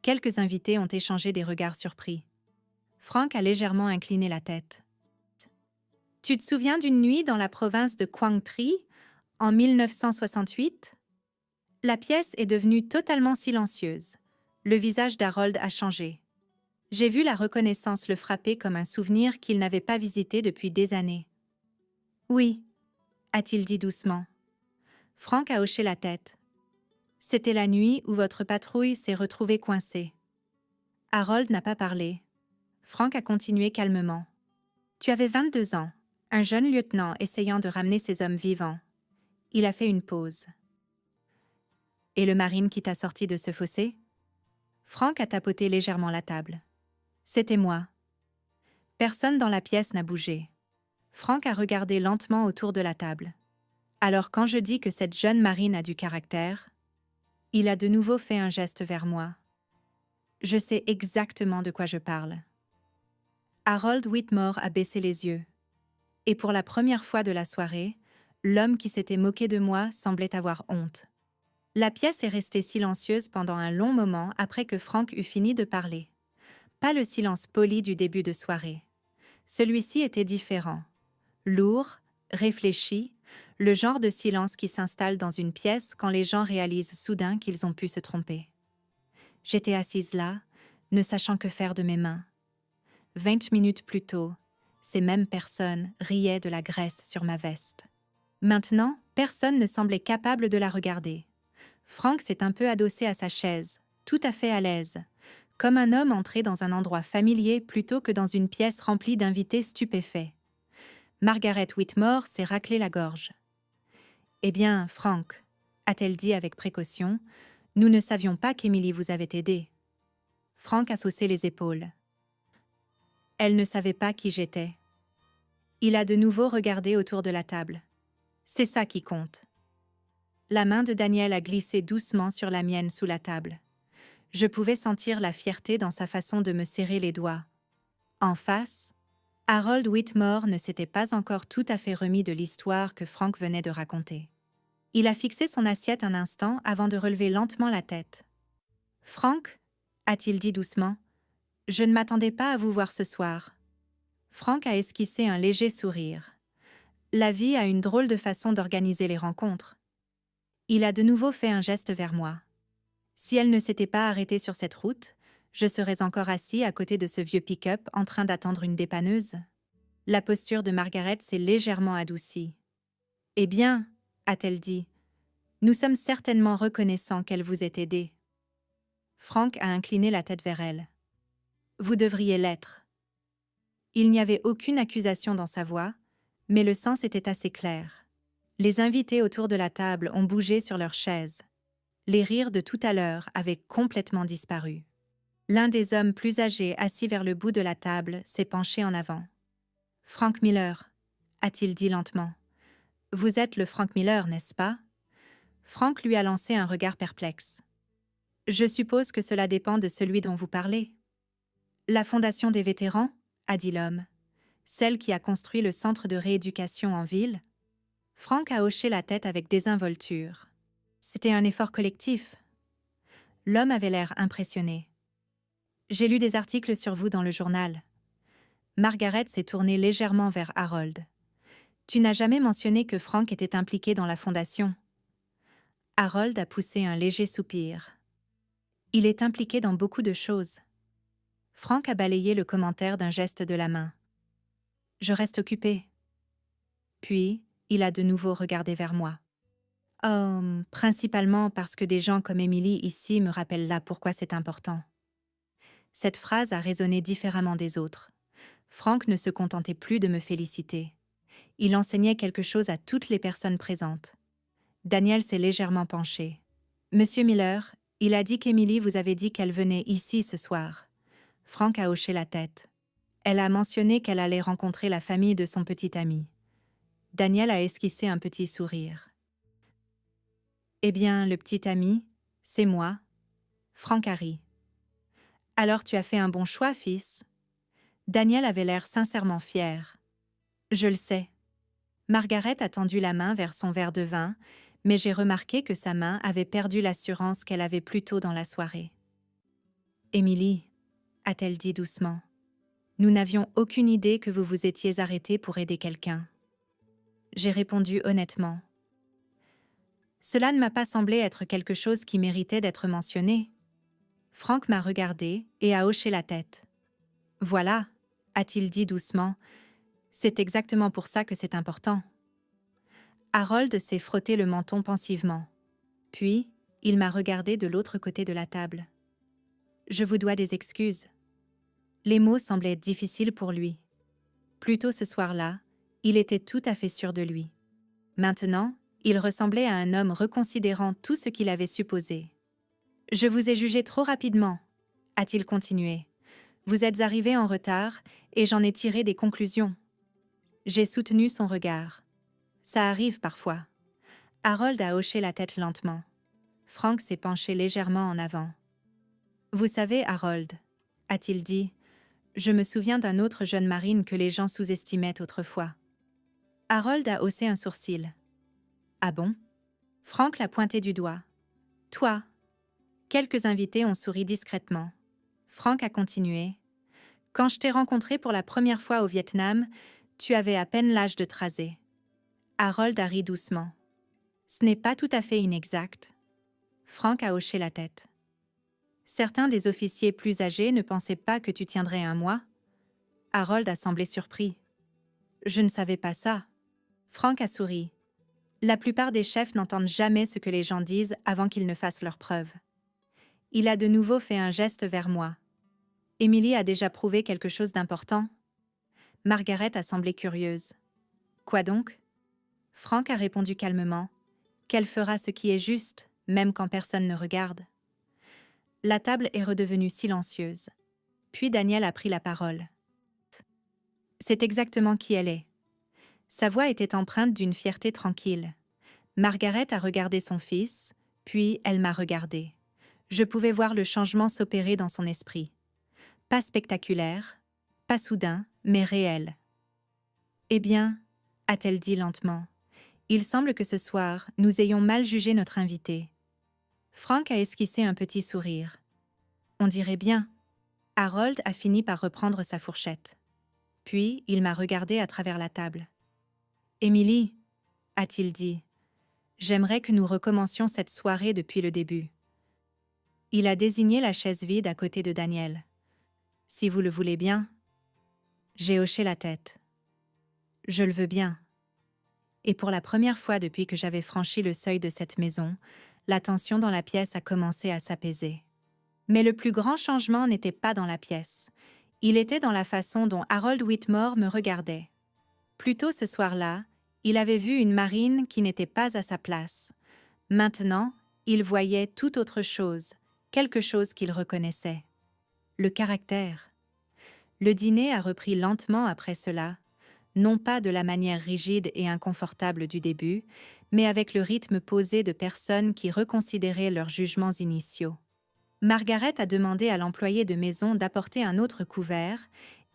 Quelques invités ont échangé des regards surpris. Frank a légèrement incliné la tête. « Tu te souviens d'une nuit dans la province de Quang Tri, en 1968 ?» La pièce est devenue totalement silencieuse. Le visage d'Harold a changé. J'ai vu la reconnaissance le frapper comme un souvenir qu'il n'avait pas visité depuis des années. « Oui, » a-t-il dit doucement. Frank a hoché la tête. « C'était la nuit où votre patrouille s'est retrouvée coincée. » Harold n'a pas parlé. Frank a continué calmement. « Tu avais 22 ans, un jeune lieutenant essayant de ramener ces hommes vivants. » Il a fait une pause. « Et le marine qui t'a sorti de ce fossé ?» Frank a tapoté légèrement la table. « C'était moi. » Personne dans la pièce n'a bougé. Frank a regardé lentement autour de la table. Alors quand je dis que cette jeune marine a du caractère, il a de nouveau fait un geste vers moi. Je sais exactement de quoi je parle. Harold Whitmore a baissé les yeux. Et pour la première fois de la soirée, l'homme qui s'était moqué de moi semblait avoir honte. La pièce est restée silencieuse pendant un long moment après que Frank eut fini de parler. Pas le silence poli du début de soirée. Celui-ci était différent. Lourd, réfléchi, le genre de silence qui s'installe dans une pièce quand les gens réalisent soudain qu'ils ont pu se tromper. J'étais assise là, ne sachant que faire de mes mains. 20 minutes plus tôt, ces mêmes personnes riaient de la graisse sur ma veste. Maintenant, personne ne semblait capable de la regarder. Frank s'est un peu adossé à sa chaise, tout à fait à l'aise, comme un homme entré dans un endroit familier plutôt que dans une pièce remplie d'invités stupéfaits. Margaret Whitmore s'est raclé la gorge. « Eh bien, Frank, » a-t-elle dit avec précaution, « nous ne savions pas qu'Emily vous avait aidé. » Frank a saussé les épaules. Elle ne savait pas qui j'étais. Il a de nouveau regardé autour de la table. C'est ça qui compte. La main de Daniel a glissé doucement sur la mienne sous la table. Je pouvais sentir la fierté dans sa façon de me serrer les doigts. En face, Harold Whitmore ne s'était pas encore tout à fait remis de l'histoire que Frank venait de raconter. Il a fixé son assiette un instant avant de relever lentement la tête. « Frank, » a-t-il dit doucement, « je ne m'attendais pas à vous voir ce soir. » Frank a esquissé un léger sourire. La vie a une drôle de façon d'organiser les rencontres. Il a de nouveau fait un geste vers moi. Si elle ne s'était pas arrêtée sur cette route, je serais encore assis à côté de ce vieux pick-up en train d'attendre une dépanneuse. La posture de Margaret s'est légèrement adoucie. « Eh bien, » a-t-elle dit, « nous sommes certainement reconnaissants qu'elle vous ait aidé. » Frank a incliné la tête vers elle. « Vous devriez l'être. » Il n'y avait aucune accusation dans sa voix, mais le sens était assez clair. Les invités autour de la table ont bougé sur leurs chaises. Les rires de tout à l'heure avaient complètement disparu. L'un des hommes plus âgés assis vers le bout de la table s'est penché en avant. « Frank Miller, » a-t-il dit lentement. « Vous êtes le Frank Miller, n'est-ce pas ?» Frank lui a lancé un regard perplexe. « Je suppose que cela dépend de celui dont vous parlez. »« La Fondation des vétérans ?» a dit l'homme. « Celle qui a construit le centre de rééducation en ville ?» Frank a hoché la tête avec désinvolture. « C'était un effort collectif. » L'homme avait l'air impressionné. « J'ai lu des articles sur vous dans le journal. » Margaret s'est tournée légèrement vers Harold. « Tu n'as jamais mentionné que Frank était impliqué dans la fondation. » Harold a poussé un léger soupir. « Il est impliqué dans beaucoup de choses. » Frank a balayé le commentaire d'un geste de la main. « Je reste occupé. » Puis, il a de nouveau regardé vers moi. « Oh, principalement parce que des gens comme Emily ici me rappellent là pourquoi c'est important. » Cette phrase a résonné différemment des autres. Frank ne se contentait plus de me féliciter. Il enseignait quelque chose à toutes les personnes présentes. Daniel s'est légèrement penché. « Monsieur Miller, il a dit qu'Emily vous avait dit qu'elle venait ici ce soir. » Frank a hoché la tête. Elle a mentionné qu'elle allait rencontrer la famille de son petit ami. Daniel a esquissé un petit sourire. « Eh bien, le petit ami, c'est moi. » Frank a ri. « Alors tu as fait un bon choix, fils. » Daniel avait l'air sincèrement fier. « Je le sais. » Margaret a tendu la main vers son verre de vin, mais j'ai remarqué que sa main avait perdu l'assurance qu'elle avait plus tôt dans la soirée. « Émilie, » a-t-elle dit doucement, « nous n'avions aucune idée que vous vous étiez arrêtée pour aider quelqu'un. » J'ai répondu honnêtement. Cela ne m'a pas semblé être quelque chose qui méritait d'être mentionné. Frank m'a regardé et a hoché la tête. « Voilà, » a-t-il dit doucement, « c'est exactement pour ça que c'est important. » Harold s'est frotté le menton pensivement. Puis, il m'a regardé de l'autre côté de la table. « Je vous dois des excuses. » Les mots semblaient difficiles pour lui. Plus tôt ce soir-là, il était tout à fait sûr de lui. Maintenant, il ressemblait à un homme reconsidérant tout ce qu'il avait supposé. « Je vous ai jugé trop rapidement, » a-t-il continué. « Vous êtes arrivé en retard et j'en ai tiré des conclusions. » J'ai soutenu son regard. « Ça arrive parfois. » Harold a hoché la tête lentement. Frank s'est penché légèrement en avant. « Vous savez, Harold, » a-t-il dit, « je me souviens d'un autre jeune marine que les gens sous-estimaient autrefois. » Harold a haussé un sourcil. « Ah bon ?» Frank l'a pointé du doigt. « Toi !» Quelques invités ont souri discrètement. Frank a continué. « Quand je t'ai rencontré pour la première fois au Vietnam, tu avais à peine l'âge de Trazé. » Harold a ri doucement. « Ce n'est pas tout à fait inexact. » Frank a hoché la tête. « Certains des officiers plus âgés ne pensaient pas que tu tiendrais un mois. » Harold a semblé surpris. « Je ne savais pas ça. » Frank a souri. « La plupart des chefs n'entendent jamais ce que les gens disent avant qu'ils ne fassent leurs preuves. Il a de nouveau fait un geste vers moi. Emily a déjà prouvé quelque chose d'important. Margaret a semblé curieuse. Quoi donc? Frank a répondu calmement. Qu'elle fera ce qui est juste, même quand personne ne regarde. La table est redevenue silencieuse. Puis Daniel a pris la parole. C'est exactement qui elle est. Sa voix était empreinte d'une fierté tranquille. Margaret a regardé son fils, puis elle m'a regardé. Je pouvais voir le changement s'opérer dans son esprit. Pas spectaculaire, pas soudain, mais réel. Eh bien, a-t-elle dit lentement, il semble que ce soir, nous ayons mal jugé notre invité. Frank a esquissé un petit sourire. On dirait bien. Harold a fini par reprendre sa fourchette. Puis, il m'a regardé à travers la table. Emily, a-t-il dit, j'aimerais que nous recommencions cette soirée depuis le début. Il a désigné la chaise vide à côté de Daniel. Si vous le voulez bien. J'ai hoché la tête. Je le veux bien. Et pour la première fois depuis que j'avais franchi le seuil de cette maison, la tension dans la pièce a commencé à s'apaiser. Mais le plus grand changement n'était pas dans la pièce. Il était dans la façon dont Harold Whitmore me regardait. Plus tôt ce soir-là, il avait vu une Marine qui n'était pas à sa place. Maintenant, il voyait tout autre chose, quelque chose qu'il reconnaissait. Le caractère. Le dîner a repris lentement après cela, non pas de la manière rigide et inconfortable du début, mais avec le rythme posé de personnes qui reconsidéraient leurs jugements initiaux. Margaret a demandé à l'employé de maison d'apporter un autre couvert,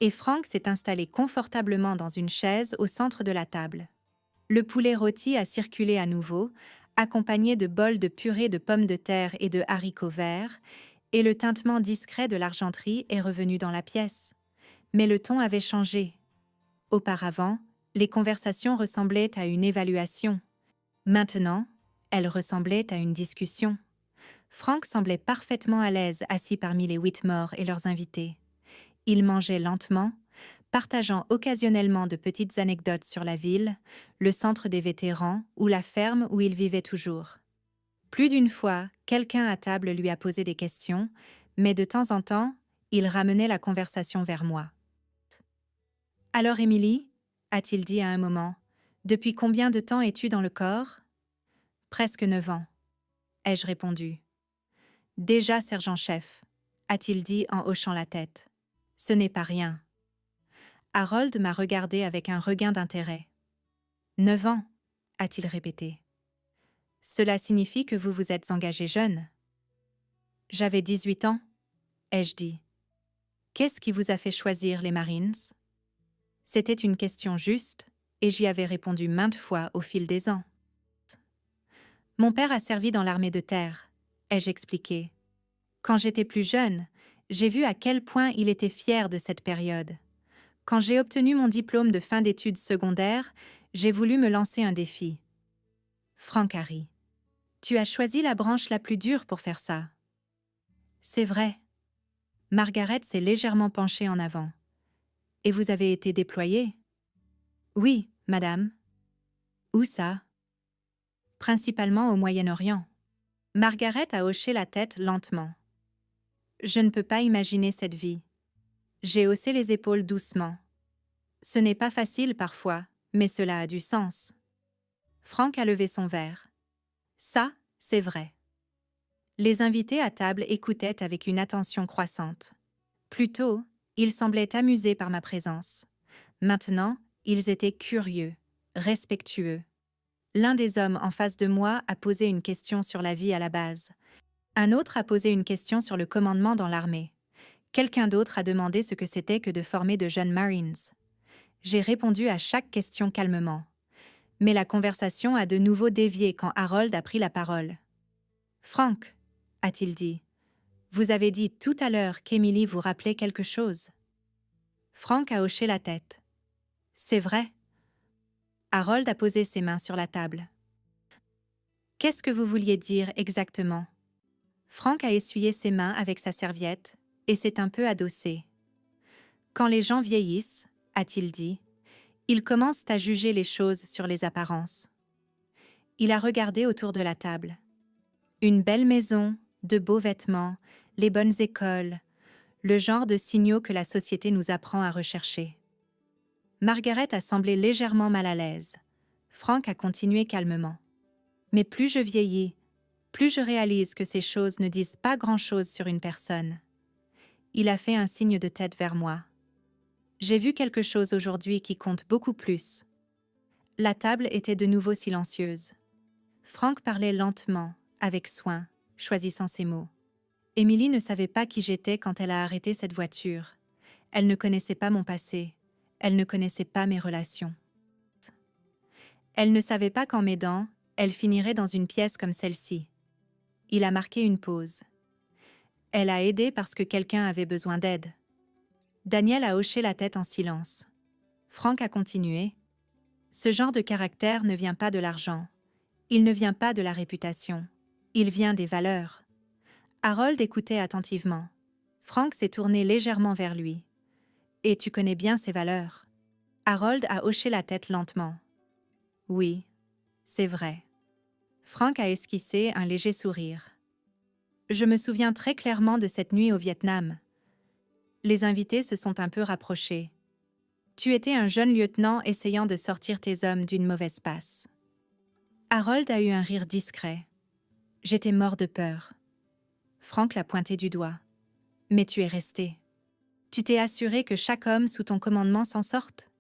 et Frank s'est installé confortablement dans une chaise au centre de la table. Le poulet rôti a circulé à nouveau, accompagné de bols de purée de pommes de terre et de haricots verts, et le tintement discret de l'argenterie est revenu dans la pièce. Mais le ton avait changé. Auparavant, les conversations ressemblaient à une évaluation. Maintenant, elles ressemblaient à une discussion. Frank semblait parfaitement à l'aise assis parmi les Whitmore et leurs invités. Il mangeait lentement, partageant occasionnellement de petites anecdotes sur la ville, le centre des vétérans ou la ferme où il vivait toujours. Plus d'une fois, quelqu'un à table lui a posé des questions, mais de temps en temps, il ramenait la conversation vers moi. « Alors, Emily, a-t-il dit à un moment, depuis combien de temps es-tu dans le corps ? » « Presque 9 ans, ai-je répondu. « Déjà sergent-chef, a-t-il dit en hochant la tête. Ce n'est pas rien. » Harold m'a regardé avec un regain d'intérêt. « 9 ans, a-t-il répété. Cela signifie que vous vous êtes engagé jeune. J'avais 18 ans, ai-je dit. Qu'est-ce qui vous a fait choisir les Marines ? C'était une question juste, et j'y avais répondu maintes fois au fil des ans. Mon père a servi dans l'armée de terre, ai-je expliqué. Quand j'étais plus jeune, j'ai vu à quel point il était fier de cette période. Quand j'ai obtenu mon diplôme de fin d'études secondaires, j'ai voulu me lancer un défi. Frank a ri. Tu as choisi la branche la plus dure pour faire ça. C'est vrai. Margaret s'est légèrement penchée en avant. Et vous avez été déployée ? Oui, madame. Où ça ? Principalement au Moyen-Orient. Margaret a hoché la tête lentement. Je ne peux pas imaginer cette vie. J'ai haussé les épaules doucement. Ce n'est pas facile parfois, mais cela a du sens. Frank a levé son verre. Ça, c'est vrai. Les invités à table écoutaient avec une attention croissante. Plus tôt, ils semblaient amusés par ma présence. Maintenant, ils étaient curieux, respectueux. L'un des hommes en face de moi a posé une question sur la vie à la base. Un autre a posé une question sur le commandement dans l'armée. Quelqu'un d'autre a demandé ce que c'était que de former de jeunes Marines. J'ai répondu à chaque question calmement. Mais la conversation a de nouveau dévié quand Harold a pris la parole. « Frank, a-t-il dit, vous avez dit tout à l'heure qu'Emily vous rappelait quelque chose. » Frank a hoché la tête. « C'est vrai. » Harold a posé ses mains sur la table. « Qu'est-ce que vous vouliez dire exactement ?» Frank a essuyé ses mains avec sa serviette et s'est un peu adossé. « Quand les gens vieillissent, a-t-il dit, ils commencent à juger les choses sur les apparences. Il a regardé autour de la table. Une belle maison, de beaux vêtements, les bonnes écoles, le genre de signaux que la société nous apprend à rechercher. Margaret a semblé légèrement mal à l'aise. Frank a continué calmement. Mais plus je vieillis, plus je réalise que ces choses ne disent pas grand-chose sur une personne. Il a fait un signe de tête vers moi. J'ai vu quelque chose aujourd'hui qui compte beaucoup plus. La table était de nouveau silencieuse. Frank parlait lentement, avec soin, choisissant ses mots. Émilie ne savait pas qui j'étais quand elle a arrêté cette voiture. Elle ne connaissait pas mon passé. Elle ne connaissait pas mes relations. Elle ne savait pas qu'en m'aidant, elle finirait dans une pièce comme celle-ci. Il a marqué une pause. Elle a aidé parce que quelqu'un avait besoin d'aide. Daniel a hoché la tête en silence. Frank a continué. Ce genre de caractère ne vient pas de l'argent. Il ne vient pas de la réputation. Il vient des valeurs. Harold écoutait attentivement. Frank s'est tourné légèrement vers lui. Et tu connais bien ses valeurs. Harold a hoché la tête lentement. Oui, c'est vrai. Frank a esquissé un léger sourire. Je me souviens très clairement de cette nuit au Vietnam. Les invités se sont un peu rapprochés. Tu étais un jeune lieutenant essayant de sortir tes hommes d'une mauvaise passe. Harold a eu un rire discret. J'étais mort de peur. Frank l'a pointé du doigt. Mais tu es resté. Tu t'es assuré que chaque homme sous ton commandement s'en sorte?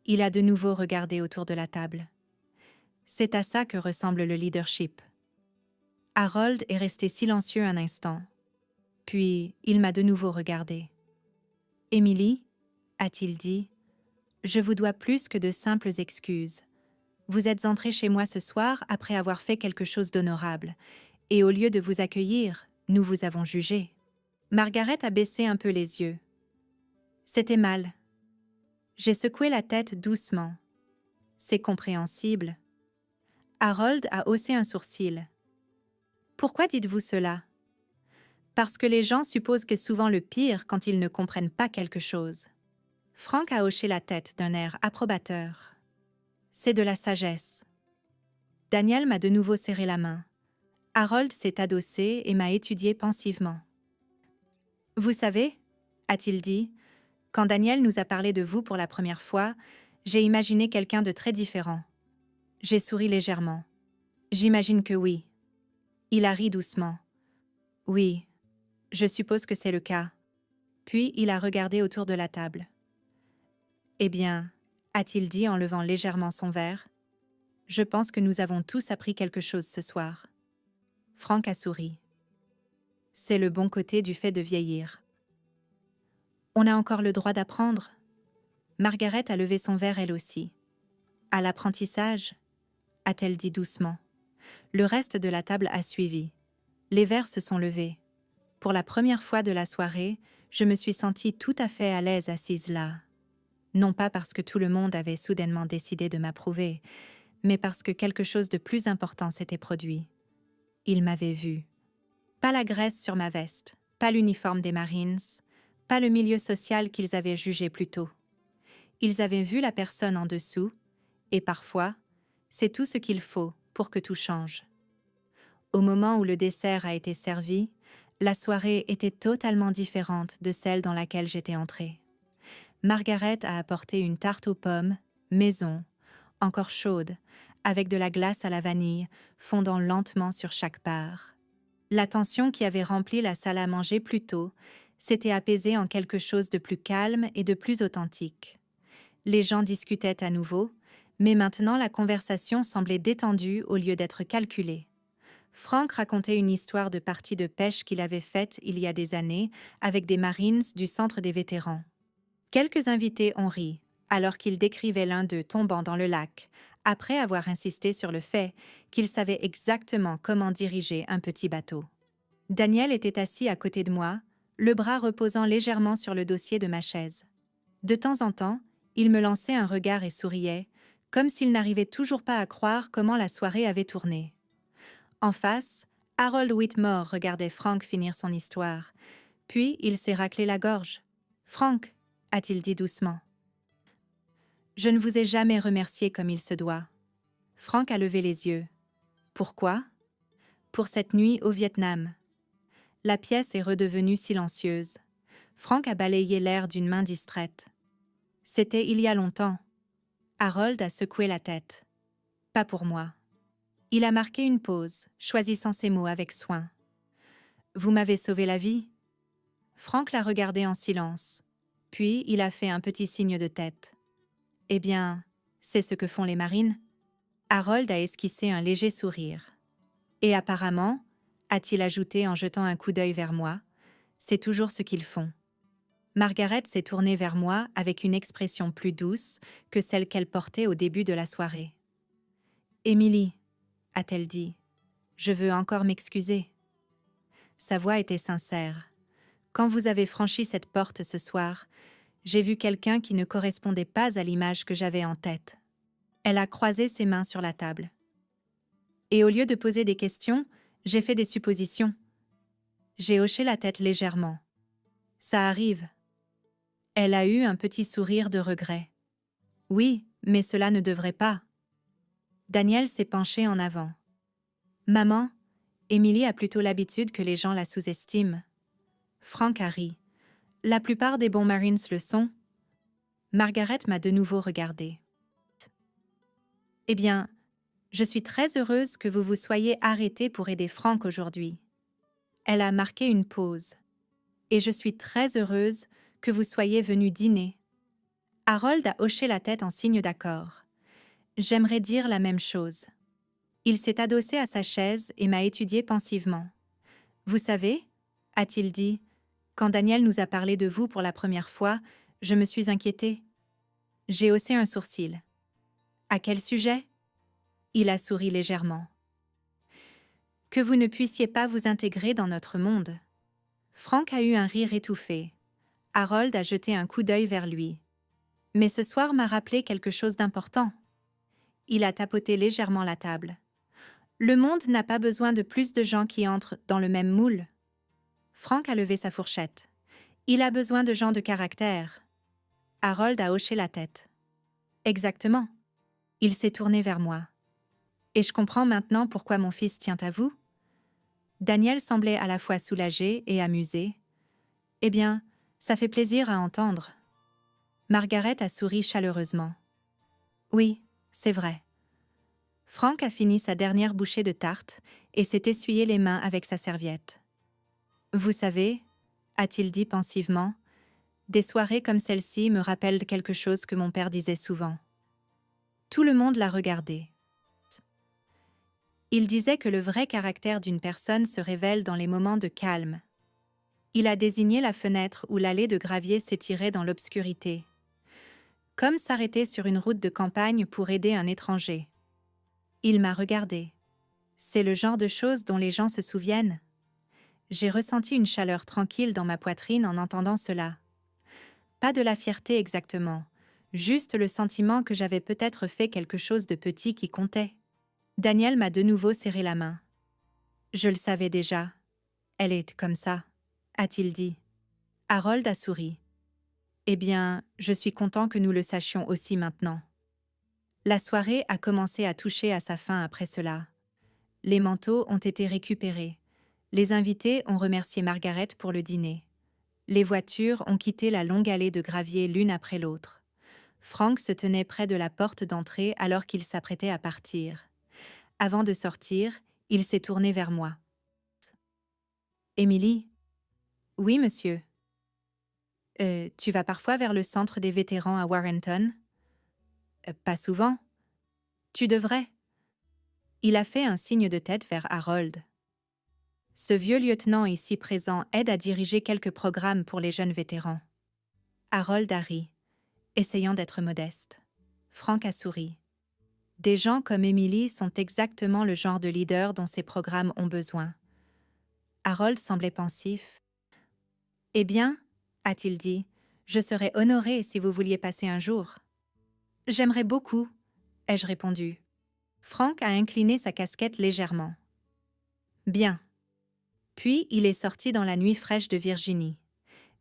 Il a de nouveau regardé autour de la table. C'est à ça que ressemble le leadership. Harold est resté silencieux un instant. Puis, il m'a de nouveau regardé. « Émilie, a-t-il dit, je vous dois plus que de simples excuses. Vous êtes entrée chez moi ce soir après avoir fait quelque chose d'honorable, et au lieu de vous accueillir, nous vous avons jugé. » Margaret a baissé un peu les yeux. C'était mal. J'ai secoué la tête doucement. C'est compréhensible. Harold a haussé un sourcil. Pourquoi dites-vous cela? Parce que les gens supposent que souvent le pire quand ils ne comprennent pas quelque chose. Frank a hoché la tête d'un air approbateur. C'est de la sagesse. Daniel m'a de nouveau serré la main. Harold s'est adossé et m'a étudié pensivement. Vous savez, a-t-il dit, quand Daniel nous a parlé de vous pour la première fois, j'ai imaginé quelqu'un de très différent. J'ai souri légèrement. J'imagine que oui. Il a ri doucement. Oui, je suppose que c'est le cas. Puis il a regardé autour de la table. Eh bien, a-t-il dit en levant légèrement son verre, je pense que nous avons tous appris quelque chose ce soir. Frank a souri. C'est le bon côté du fait de vieillir. On a encore le droit d'apprendre. Margaret a levé son verre elle aussi. À l'apprentissage, a-t-elle dit doucement. Le reste de la table a suivi. Les verres se sont levés. Pour la première fois de la soirée, je me suis sentie tout à fait à l'aise assise là. Non pas parce que tout le monde avait soudainement décidé de m'approuver, mais parce que quelque chose de plus important s'était produit. Ils m'avaient vue. Pas la graisse sur ma veste, pas l'uniforme des Marines, pas le milieu social qu'ils avaient jugé plus tôt. Ils avaient vu la personne en dessous, et parfois, c'est tout ce qu'il faut pour que tout change. Au moment où le dessert a été servi, la soirée était totalement différente de celle dans laquelle j'étais entrée. Margaret a apporté une tarte aux pommes, maison, encore chaude, avec de la glace à la vanille, fondant lentement sur chaque part. La tension qui avait rempli la salle à manger plus tôt s'était apaisée en quelque chose de plus calme et de plus authentique. Les gens discutaient à nouveau, mais maintenant la conversation semblait détendue au lieu d'être calculée. Frank racontait une histoire de partie de pêche qu'il avait faite il y a des années avec des Marines du centre des vétérans. Quelques invités ont ri, alors qu'il décrivait l'un d'eux tombant dans le lac, après avoir insisté sur le fait qu'il savait exactement comment diriger un petit bateau. Daniel était assis à côté de moi, le bras reposant légèrement sur le dossier de ma chaise. De temps en temps, il me lançait un regard et souriait, comme s'il n'arrivait toujours pas à croire comment la soirée avait tourné. En face, Harold Whitmore regardait Frank finir son histoire. Puis il s'est raclé la gorge. « Frank, a-t-il dit doucement. Je ne vous ai jamais remercié comme il se doit. Frank a levé les yeux. Pourquoi? Pour cette nuit au Vietnam. La pièce est redevenue silencieuse. Frank a balayé l'air d'une main distraite. C'était il y a longtemps. Harold a secoué la tête. Pas pour moi. Il a marqué une pause, choisissant ses mots avec soin. Vous m'avez sauvé la vie? Frank l'a regardé en silence. Puis il a fait un petit signe de tête. Eh bien, c'est ce que font les marines. Harold a esquissé un léger sourire. Et apparemment, a-t-il ajouté en jetant un coup d'œil vers moi, c'est toujours ce qu'ils font. Margaret s'est tournée vers moi avec une expression plus douce que celle qu'elle portait au début de la soirée. Émilie, a-t-elle dit, je veux encore m'excuser. Sa voix était sincère. Quand vous avez franchi cette porte ce soir, j'ai vu quelqu'un qui ne correspondait pas à l'image que j'avais en tête. Elle a croisé ses mains sur la table. Et au lieu de poser des questions, j'ai fait des suppositions. J'ai hoché la tête légèrement. Ça arrive. Elle a eu un petit sourire de regret. Oui, mais cela ne devrait pas. Daniel s'est penché en avant. Maman, Émilie a plutôt l'habitude que les gens la sous-estiment. Frank a ri. La plupart des bons Marines le sont. Margaret m'a de nouveau regardée. Eh bien, je suis très heureuse que vous vous soyez arrêté pour aider Frank aujourd'hui. Elle a marqué une pause. Et je suis très heureuse que vous soyez venu dîner. Harold a hoché la tête en signe d'accord. J'aimerais dire la même chose. Il s'est adossé à sa chaise et m'a étudié pensivement. Vous savez, a-t-il dit, quand Daniel nous a parlé de vous pour la première fois, je me suis inquiétée. J'ai haussé un sourcil. À quel sujet? Il a souri légèrement. Que vous ne puissiez pas vous intégrer dans notre monde. Frank a eu un rire étouffé. Harold a jeté un coup d'œil vers lui. Mais ce soir m'a rappelé quelque chose d'important. Il a tapoté légèrement la table. Le monde n'a pas besoin de plus de gens qui entrent dans le même moule. Frank a levé sa fourchette. Il a besoin de gens de caractère. Harold a hoché la tête. Exactement. Il s'est tourné vers moi. Et je comprends maintenant pourquoi mon fils tient à vous. Daniel semblait à la fois soulagé et amusé. Eh bien, ça fait plaisir à entendre. Margaret a souri chaleureusement. Oui, c'est vrai. Frank a fini sa dernière bouchée de tarte et s'est essuyé les mains avec sa serviette. Vous savez, a-t-il dit pensivement, des soirées comme celle-ci me rappellent quelque chose que mon père disait souvent. Tout le monde l'a regardé. Il disait que le vrai caractère d'une personne se révèle dans les moments de calme. Il a désigné la fenêtre où l'allée de gravier s'étirait dans l'obscurité. Comme s'arrêter sur une route de campagne pour aider un étranger. Il m'a regardé. C'est le genre de choses dont les gens se souviennent. J'ai ressenti une chaleur tranquille dans ma poitrine en entendant cela. Pas de la fierté exactement, juste le sentiment que j'avais peut-être fait quelque chose de petit qui comptait. Daniel m'a de nouveau serré la main. Je le savais déjà. Elle est comme ça, a-t-il dit. Harold a souri. Eh bien, je suis content que nous le sachions aussi maintenant. La soirée a commencé à toucher à sa fin après cela. Les manteaux ont été récupérés. Les invités ont remercié Margaret pour le dîner. Les voitures ont quitté la longue allée de gravier l'une après l'autre. Frank se tenait près de la porte d'entrée alors qu'il s'apprêtait à partir. Avant de sortir, il s'est tourné vers moi. « Émilie ?»« Oui, monsieur. »« Tu vas parfois vers le centre des vétérans à Warrenton ?»« Pas souvent. »« Tu devrais. » Il a fait un signe de tête vers Harold. Ce vieux lieutenant ici présent aide à diriger quelques programmes pour les jeunes vétérans. Harold a ri, essayant d'être modeste. Frank a souri. Des gens comme Émilie sont exactement le genre de leader dont ces programmes ont besoin. Harold semblait pensif. « Eh bien, a-t-il dit, je serais honoré si vous vouliez passer un jour. »« J'aimerais beaucoup, ai-je répondu. Frank a incliné sa casquette légèrement. « Bien. » Puis il est sorti dans la nuit fraîche de Virginie.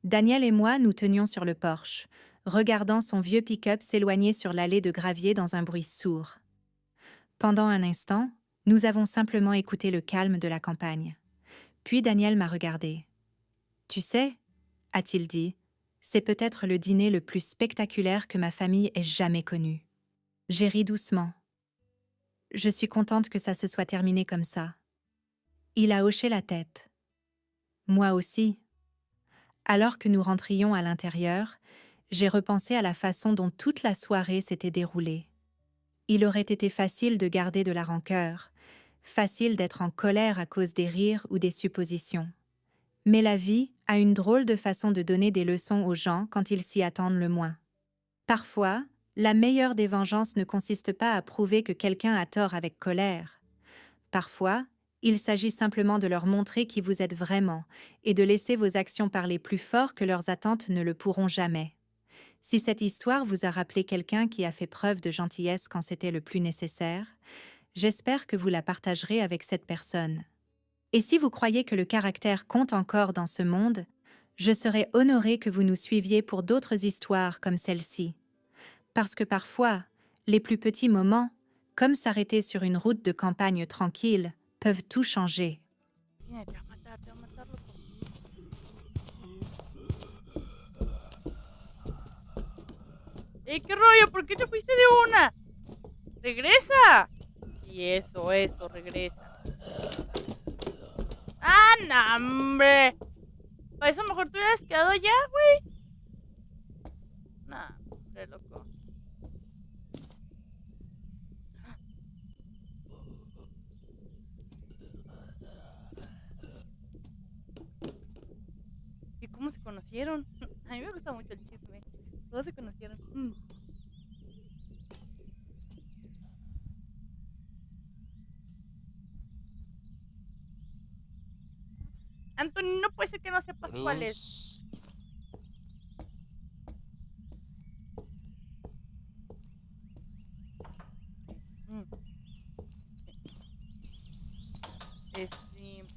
Daniel et moi nous tenions sur le porche, regardant son vieux pick-up s'éloigner sur l'allée de gravier dans un bruit sourd. Pendant un instant, nous avons simplement écouté le calme de la campagne. Puis Daniel m'a regardé. Tu sais, a-t-il dit, c'est peut-être le dîner le plus spectaculaire que ma famille ait jamais connu. J'ai ri doucement. Je suis contente que ça se soit terminé comme ça. Il a hoché la tête. Moi aussi. Alors que nous rentrions à l'intérieur, j'ai repensé à la façon dont toute la soirée s'était déroulée. Il aurait été facile de garder de la rancœur, facile d'être en colère à cause des rires ou des suppositions. Mais la vie a une drôle de façon de donner des leçons aux gens quand ils s'y attendent le moins. Parfois, la meilleure des vengeances ne consiste pas à prouver que quelqu'un a tort avec colère. Parfois, il s'agit simplement de leur montrer qui vous êtes vraiment et de laisser vos actions parler plus fort que leurs attentes ne le pourront jamais. Si cette histoire vous a rappelé quelqu'un qui a fait preuve de gentillesse quand c'était le plus nécessaire, j'espère que vous la partagerez avec cette personne. Et si vous croyez que le caractère compte encore dans ce monde, je serais honorée que vous nous suiviez pour d'autres histoires comme celle-ci. Parce que parfois, les plus petits moments, comme s'arrêter sur une route de campagne tranquille, peuvent tout changer. Mira, te va a matar, loco. ¡Ey, qué rollo! ¿Por qué te fuiste de una? ¡Regresa! Sí, eso, regresa. ¡Ah, no, hombre! Para eso mejor te hubieras quedado allá, güey. Nah, hombre, loco. ¿Y cómo se conocieron? A mí me gusta mucho el chisme. ¿Cómo se conocieron? Anthony, no puede ser que no sepas cuál es. Bruce. Mm,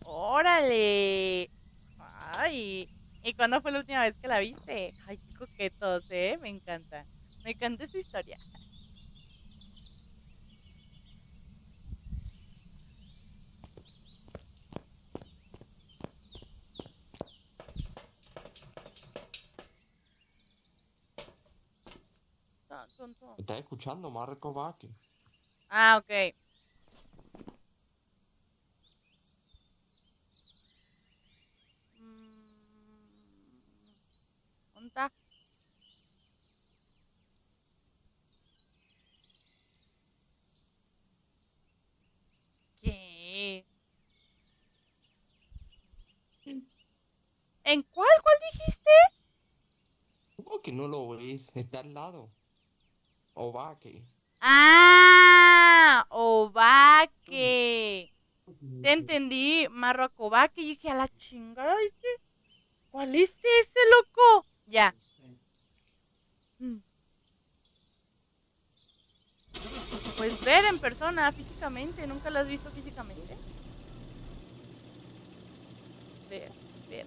¡Órale! Ay. ¿Y cuándo fue la última vez que la viste? Ay, qué coquetos, ¿eh? Me encanta. Me encanta esa historia. Tan, tan, tan. ¿Estás escuchando Marco Vázquez? Ah, ok. ¿Dónde está? ¿Qué? ¿En cuál? ¿Cuál dijiste? ¿Cómo que no lo ves? Está al lado. O Vázquez. ¡Ah! Obaque. Te entendí. Marrocobaque. Y dije, a la chingada, ¿este? ¿Cuál es ese, loco? Ya. Mm. Pues ver en persona, físicamente. ¿Nunca lo has visto físicamente? Ver, ver.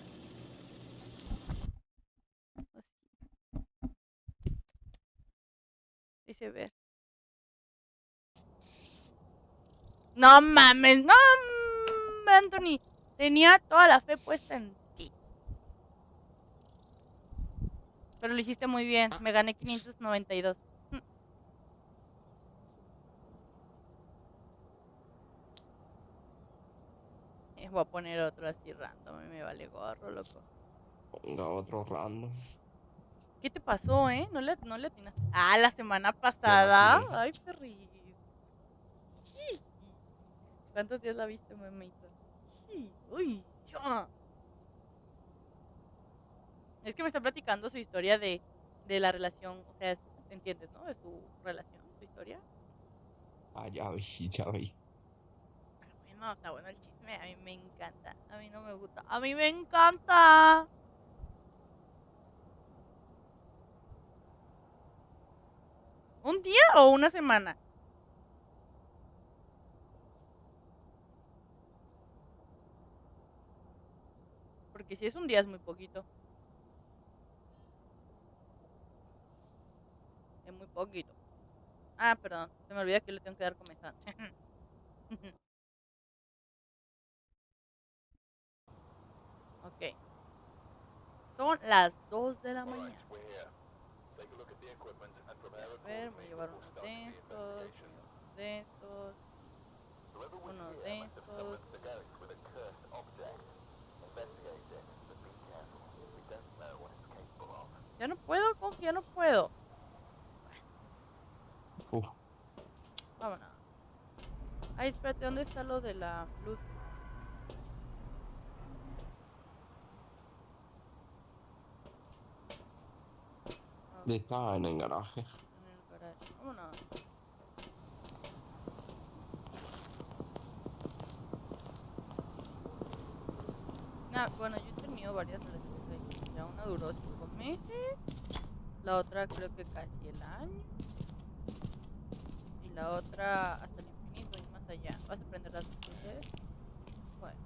Dice ver. No mames, no, Anthony. Tenía toda la fe puesta en ti. Pero lo hiciste muy bien. Me gané 592. Voy a poner otro así random. Me vale gorro, loco. Ponga otro random. ¿Qué te pasó, eh? ¿No le atinaste? Ah, la semana Ya la pasada. tiene. Ay, perris. ¿Cuántos días la viste, mamito? Uy, ya. Es que me está platicando su historia de la relación. O sea, ¿entiendes, no? De su relación, su historia. Ah, ya vi, ya vi. Pero bueno, está bueno el chisme. A mí me encanta. A mí no me gusta. A mí me encanta. ¿Un día o una semana? Porque si es un día es muy poquito. Es muy poquito. Ah, perdón. Se me olvida que le tengo que dar comezón. Ok. Son las 2 de la mañana. A ver, me llevaron unos de estos, unos de estos, unos de estos. Ya no puedo, ¿cómo que ya no puedo? Uf, Vámonos. Ay, espérate, ¿dónde está lo de la luz? Ah, está en el garaje. en el garage. Vámonos. Nah, bueno, yo he tenido varias relaciones ahí. Ya una duró 5 meses. La otra creo que casi el año. Y la otra hasta el infinito y más allá. ¿Vas a prender las luces? Bueno.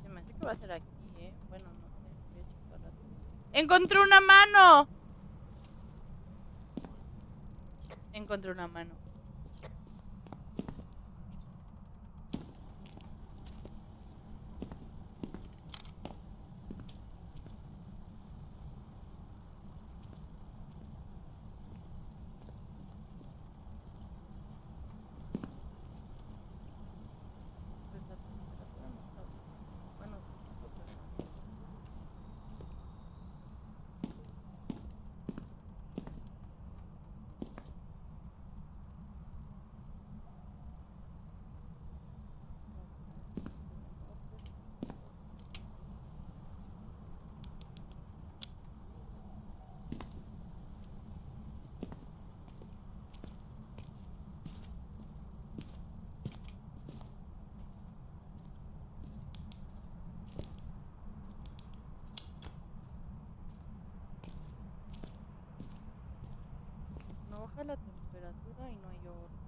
Se me hace que va a ser aquí, ¿eh? Bueno, no sé. Voy a checar rápido. ¡Encontré una mano! Encontré una mano. Pues la temperatura no está bien. Bueno, sí, pero no. No baja la temperatura y no hay oro.